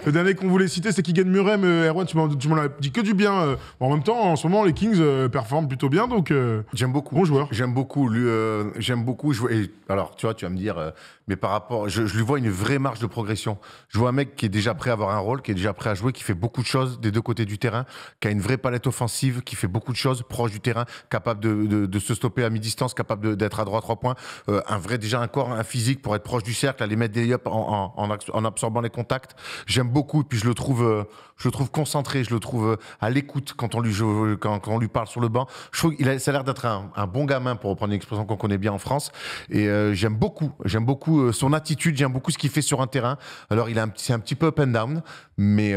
Speaker 1: Le dernier qu'on voulait citer, c'est Keegan Murray, mais Erwan, tu m'en as dit que du bien. En même temps, en ce moment, les Kings performent plutôt bien, donc
Speaker 2: j'aime beaucoup.
Speaker 1: Bon joueur.
Speaker 2: J'aime beaucoup. Alors, tu vois, tu vas me dire, mais par rapport, je lui vois une vraie marge de progression. Je vois un mec qui est déjà prêt à avoir un rôle, qui est déjà prêt à jouer, qui fait beaucoup de choses des 2 côtés du terrain, qui a une vraie palette offensive, qui fait beaucoup de choses proche du terrain, capable de se stopper à mi-distance, capable d'être à droit à 3 points, déjà un corps, un physique pour être proche du cercle, aller mettre des lay-ups en absorbant les contacts. J'aime beaucoup, et puis je le trouve concentré, je le trouve à l'écoute quand on lui parle sur le banc. Je trouve ça a l'air d'être un bon gamin, pour reprendre une expression qu'on connaît bien en France. Et j'aime beaucoup son attitude, j'aime beaucoup ce qu'il fait sur un terrain. Alors c'est un petit peu up and down, mais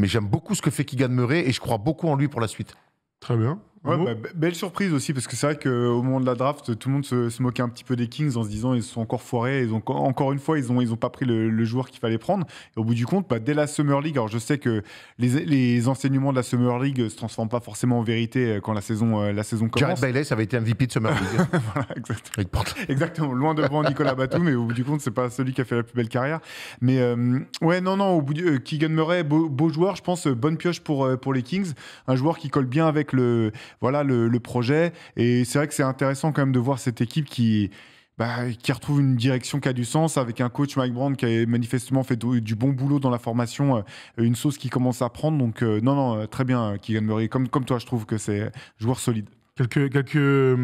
Speaker 2: j'aime beaucoup ce que fait Keegan Murray et je crois beaucoup en lui pour la suite.
Speaker 1: Très bien.
Speaker 3: Ouais, belle surprise aussi, parce que c'est vrai qu'au moment de la draft, tout le monde se moquait un petit peu des Kings en se disant ils sont encore foirés, encore une fois, ils ont pas pris le joueur qu'il fallait prendre. Et au bout du compte, dès la Summer League, alors je sais que les enseignements de la Summer League se transforment pas forcément en vérité quand la saison commence.
Speaker 2: Jared Bayless avait été MVP de Summer League.
Speaker 3: Voilà, exactement, loin devant Nicolas Batum, mais au bout du compte, c'est pas celui qui a fait la plus belle carrière. Mais au bout du Keegan Murray, beau joueur, je pense, bonne pioche pour les Kings, un joueur qui colle bien avec le projet, et c'est vrai que c'est intéressant quand même de voir cette équipe qui retrouve une direction qui a du sens, avec un coach Mike Brown qui a manifestement fait du bon boulot dans la formation, une sauce qui commence à prendre, donc non, très bien Keegan Murray, comme toi, je trouve que c'est un joueur solide.
Speaker 1: Quelques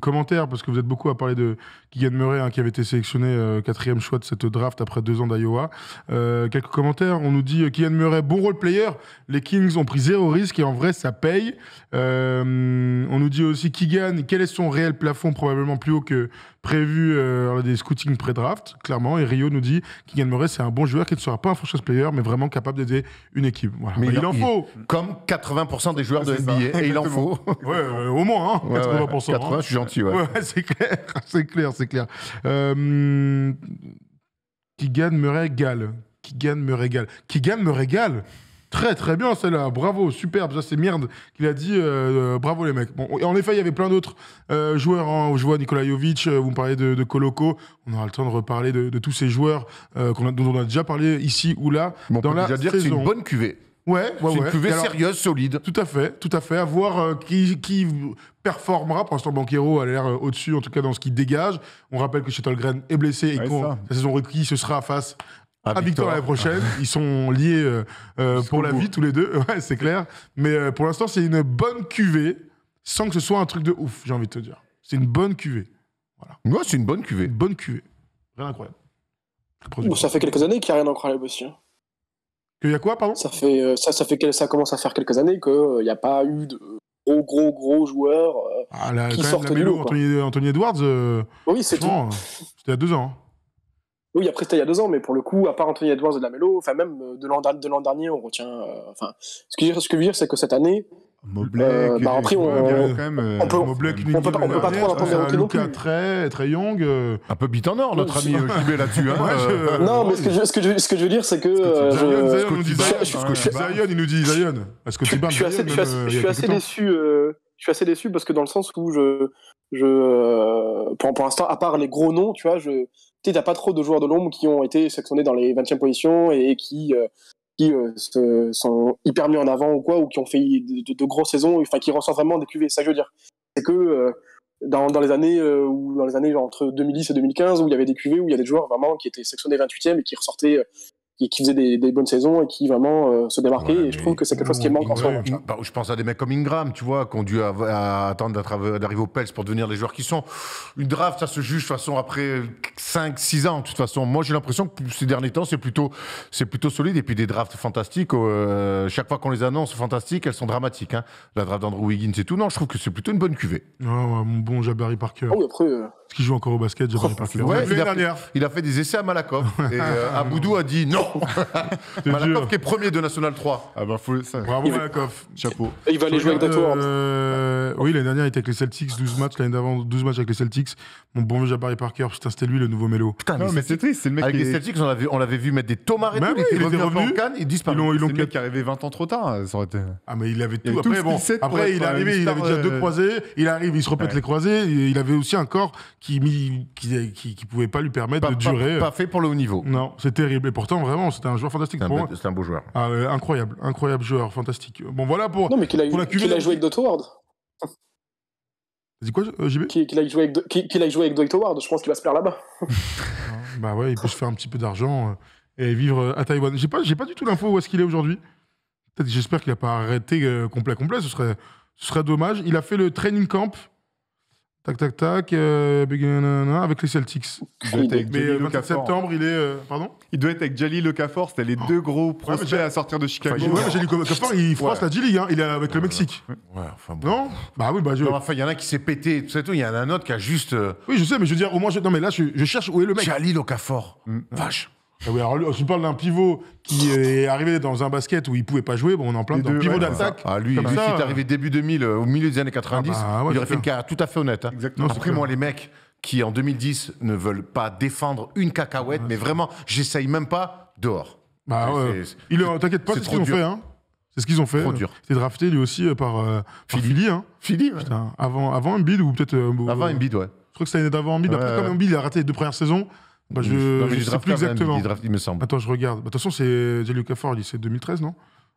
Speaker 1: commentaires, parce que vous êtes beaucoup à parler de Keegan Murray, hein, qui avait été sélectionné 4e choix de cette draft après 2 ans d'Iowa. Quelques commentaires, on nous dit Keegan Murray, bon role player, les Kings ont pris 0 risque et en vrai ça paye. On nous dit aussi Keegan, quel est son réel plafond, probablement plus haut que prévu des scootings pré-draft, clairement. Et Rio nous dit Keegan Murray, c'est un bon joueur qui ne sera pas un franchise player, mais vraiment capable d'aider une équipe. Voilà. Mais il en faut.
Speaker 2: Comme 80% des joueurs de NBA, et il en faut.
Speaker 1: Ouais, au moins, hein, 80%.
Speaker 2: 80, je suis gentil, ouais.
Speaker 1: Ouais, c'est clair. Keegan me régale. Keegan me régale. Keegan me régale. Très très bien celle-là, bravo, superbe, ça c'est Merde qu'il a dit, bravo les mecs. Bon, et en effet, il y avait plein d'autres joueurs, hein. Je vois Nikola Jovic, vous me parlez de Koloko, on aura le temps de reparler de tous ces joueurs dont on a déjà parlé ici ou là
Speaker 2: Bon, on
Speaker 1: dans
Speaker 2: peut
Speaker 1: la
Speaker 2: déjà dire que c'est
Speaker 1: saison.
Speaker 2: une bonne cuvée.
Speaker 1: Ouais,
Speaker 2: C'est une cuvée sérieuse, solide.
Speaker 1: Tout à fait, à voir qui performera. Pour l'instant, Banchero a l'air au-dessus, en tout cas dans ce qu'il dégage. On rappelle que Shuttlegren est blessé et
Speaker 3: Ouais,
Speaker 1: que
Speaker 3: ça.
Speaker 1: la saison rookie, ce sera face à Victor
Speaker 2: Victor.
Speaker 1: l'année prochaine. Ils sont liés pour la
Speaker 3: bout.
Speaker 1: vie tous les deux, ouais, c'est clair. Mais pour l'instant, c'est une bonne cuvée, sans que ce soit un truc de ouf, j'ai envie de te dire. C'est une bonne cuvée.
Speaker 2: Ouais, c'est une bonne cuvée.
Speaker 1: Une bonne cuvée. Rien d'incroyable.
Speaker 4: Bon, ça fait quelques années qu'il n'y a rien d'incroyable aussi. Hein.
Speaker 1: Qu'il y a quoi, pardon?
Speaker 4: Ça commence à faire quelques années qu'il n'y a pas eu de gros joueurs.
Speaker 1: Ah, là,
Speaker 4: qui
Speaker 1: quand même,
Speaker 4: sortent
Speaker 1: la
Speaker 4: du
Speaker 1: mélo,
Speaker 4: lot, quoi.
Speaker 1: Anthony Edwards,
Speaker 4: Oui, c'est tout.
Speaker 1: franchement, c'était il y a 2 ans. Hein.
Speaker 4: Oui, après c'était il y a 2 ans, mais pour le coup, à part Anthony Edwards et de la Mélo, enfin même de l'an dernier, on retient. Ce que je veux dire, c'est que cette année,
Speaker 3: Mobley,
Speaker 4: après,
Speaker 3: ouais,
Speaker 4: on
Speaker 3: quand même,
Speaker 4: peut-
Speaker 1: Mobley,
Speaker 4: on peut pas trop attendre des rookies non
Speaker 1: Luka
Speaker 4: plus.
Speaker 1: Très Young.
Speaker 2: Un peu bit en or, notre ami JB là-dessus. Hein.
Speaker 1: Ouais,
Speaker 4: Non, mais ce que je veux dire, c'est que
Speaker 1: Zion nous dit
Speaker 4: je-
Speaker 1: Zion, il nous dit Zion. Est-ce que tu
Speaker 4: je suis assez déçu. Je suis assez déçu parce que dans le sens où pour l'instant, à part les gros noms, tu vois, t'as pas trop de joueurs de l'ombre qui ont été sélectionnés dans les 20e positions et qui se sont hyper mis en avant ou quoi, ou qui ont fait de grosses saisons, enfin qui ressortent vraiment des QV. Ça, je veux dire, c'est que dans les années genre, entre 2010 et 2015, où il y avait des QV, où il y a des joueurs vraiment qui étaient sélectionnés 28e et qui ressortaient. Qui faisaient des bonnes saisons et qui vraiment se démarquaient.
Speaker 2: Ouais,
Speaker 4: et je trouve que c'est quelque chose qui manque en ce moment.
Speaker 2: Bah, je pense à des mecs comme Ingram, tu vois, qui ont dû attendre d'arriver au Pels pour devenir les joueurs qui sont. Une draft, ça se juge de toute façon après 5-6 ans. De toute façon, moi j'ai l'impression que ces derniers temps, c'est plutôt solide. Et puis des drafts fantastiques, chaque fois qu'on les annonce fantastiques, elles sont dramatiques. Hein. La draft d'Andrew Wiggins et tout. Non, je trouve que c'est plutôt une bonne cuvée.
Speaker 1: Ouais, mon bon Jabari Parker.
Speaker 4: Ah oui, après.
Speaker 1: Est-ce qu'il joue encore au basket, Jabari Parker?
Speaker 2: Ouais,
Speaker 1: L'année dernière.
Speaker 2: il a fait des essais à Malakoff. Et Aboudou a dit non. Malakoff qui est premier de National 3.
Speaker 3: Ah bah faut ça.
Speaker 1: Bravo, Malakoff.
Speaker 3: Chapeau.
Speaker 4: Et il va aller jouer avec Dwight Howard.
Speaker 1: Oui, l'année dernière, il était avec les Celtics, 12 matchs. L'année d'avant, 12 matchs avec les Celtics. Mon bon vieux Jabari Parker, putain, c'était lui le nouveau mélo.
Speaker 2: Putain,
Speaker 3: Non, mais c'est triste, c'est le mec
Speaker 2: avec
Speaker 3: qui
Speaker 2: les
Speaker 3: est...
Speaker 2: Celtics, on l'avait vu mettre des tomates et
Speaker 1: Mais
Speaker 2: tout.
Speaker 1: oui,
Speaker 2: Il était
Speaker 1: il était
Speaker 2: revenu
Speaker 1: revenu.
Speaker 2: en Cannes, il disparaît.
Speaker 1: Ils
Speaker 3: C'est
Speaker 1: l'ont
Speaker 3: le mec qui est arrivé 20 ans trop tard, ça aurait été...
Speaker 1: Ah, mais il avait
Speaker 3: Il
Speaker 1: tout.
Speaker 3: avait tout
Speaker 1: Après,
Speaker 3: le
Speaker 1: bon,
Speaker 3: skill set pour
Speaker 1: après
Speaker 3: être
Speaker 1: il est arrivé,
Speaker 3: une
Speaker 1: il avait
Speaker 3: star,
Speaker 1: déjà 2 croisés. Il arrive, il se repète
Speaker 3: Ouais.
Speaker 1: les croisés. Et il avait aussi un corps qui pouvait pas lui permettre de durer.
Speaker 2: Pas fait pour le haut niveau.
Speaker 1: Non, c'est terrible. Et pourtant, vraiment, c'était un joueur fantastique.
Speaker 2: C'est
Speaker 1: Pour moi.
Speaker 2: un beau joueur.
Speaker 1: Ah, incroyable joueur, fantastique. Bon, voilà pour.
Speaker 4: Non, mais qu'il a
Speaker 1: pour la cuvée-
Speaker 4: joué avec Dwight Howard.
Speaker 1: Dis quoi, JB?
Speaker 4: Qu'il aille jouer avec Dwight Howard, je pense qu'il va se plaire là-bas.
Speaker 1: Bah ouais, il peut se faire un petit peu d'argent et vivre à Taïwan. J'ai pas du tout l'info où est-ce qu'il est aujourd'hui. Peut-être, j'espère qu'il a pas arrêté complet. Ce serait dommage. Il a fait le training camp. Tac, avec les Celtics.
Speaker 3: Il doit être avec
Speaker 1: Mais
Speaker 3: Jalil
Speaker 1: 27
Speaker 3: Okafor.
Speaker 1: septembre, il est. Pardon?
Speaker 3: Il doit être avec Jalil Okafor, c'était les deux gros prospects
Speaker 1: mais
Speaker 3: à sortir de Chicago.
Speaker 1: Ouais, mais j'ai dit Okafor, il froisse la G-League. Hein. Il est avec le Mexique.
Speaker 2: Ouais, enfin bon.
Speaker 1: Non? Bah oui,
Speaker 2: Non, enfin, il y en a un qui s'est pété, tout ça et tout. Il y en a un autre qui a juste.
Speaker 1: Oui, je sais, mais je veux dire, au moins, non, mais là, je cherche où est le mec.
Speaker 2: Jalil Okafor. Vache.
Speaker 1: Ah oui, alors, je parle d'un pivot qui est arrivé dans un basket où il pouvait pas jouer. Bon, on est en plein
Speaker 3: Les
Speaker 1: dedans.
Speaker 3: deux,
Speaker 1: Pivot
Speaker 3: ouais,
Speaker 1: d'attaque.
Speaker 2: Ah, lui,
Speaker 1: comme ça,
Speaker 2: c'est arrivé début 2000, au milieu des années 90.
Speaker 1: Ah bah, ouais,
Speaker 2: il aurait
Speaker 1: c'est
Speaker 2: fait une
Speaker 1: clair.
Speaker 2: carrière tout à fait honnête. Hein.
Speaker 3: Exactement.
Speaker 1: c'est
Speaker 2: Après,
Speaker 1: clair.
Speaker 2: moi, les mecs qui, en 2010, ne veulent pas défendre une cacahuète, mais vraiment, j'essaye même pas dehors.
Speaker 1: Bah ouais.
Speaker 2: C'est-
Speaker 1: T'inquiète pas,
Speaker 2: c'est
Speaker 1: c'est ce
Speaker 2: trop
Speaker 1: qu'ils ont
Speaker 2: dur.
Speaker 1: fait. Hein. C'est ce qu'ils ont fait.
Speaker 2: Trop dur.
Speaker 1: C'est drafté lui aussi par Philly. Hein.
Speaker 2: Philly, ouais.
Speaker 1: Putain, avant Embiid ou peut-être.
Speaker 2: Avant Embiid, ouais.
Speaker 1: Je crois que c'était l'année d'avant Embiid. Après,
Speaker 2: Ouais,
Speaker 1: comme
Speaker 2: ouais.
Speaker 1: Embiid il a raté les 2 premières saisons, bah,
Speaker 2: Non, mais
Speaker 1: je
Speaker 2: il
Speaker 1: sais
Speaker 2: draft
Speaker 1: plus
Speaker 2: quand même,
Speaker 1: exactement.
Speaker 2: il draft, il me semble.
Speaker 1: Attends, je regarde. Bah, de toute façon, c'est Jalil Okafor, il dit c'est 2013, non?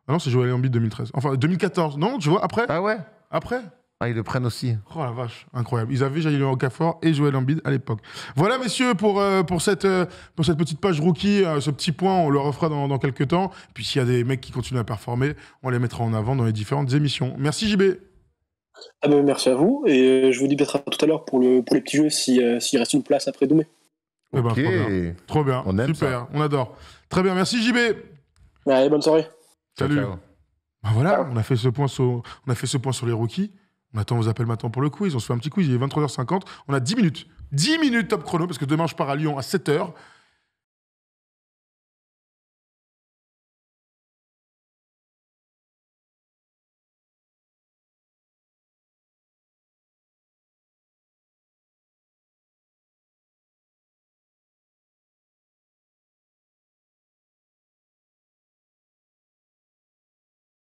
Speaker 1: Ah non, c'est Joel Embiid 2013. Enfin, 2014. Non, tu vois, après.
Speaker 2: Ah ouais.
Speaker 1: Après.
Speaker 2: Ah, ils le prennent aussi.
Speaker 1: Oh la vache, incroyable. Ils avaient Jalil Okafor et Joel Embiid à l'époque. Voilà, messieurs, pour cette petite page rookie, ce petit point, on le refera dans quelques temps. Puis s'il y a des mecs qui continuent à performer, on les mettra en avant dans les différentes émissions. Merci JB.
Speaker 4: Ah ben, merci à vous, et je vous dis peut-être à tout à l'heure pour les petits jeux s'il reste une place après Doumé.
Speaker 1: Eh ben,
Speaker 2: Ok.
Speaker 1: trop bien.
Speaker 2: On aime
Speaker 1: Super,
Speaker 2: ça.
Speaker 1: on adore. Très bien, merci JB.
Speaker 4: Allez, bonne soirée.
Speaker 1: Salut.
Speaker 2: Ciao.
Speaker 1: Ben voilà, on a fait ce point sur les rookies. On attend vos appels maintenant pour le quiz. On se fait un petit quiz, il est 23h50. On a 10 minutes. 10 minutes top chrono, parce que demain je pars à Lyon à 7h.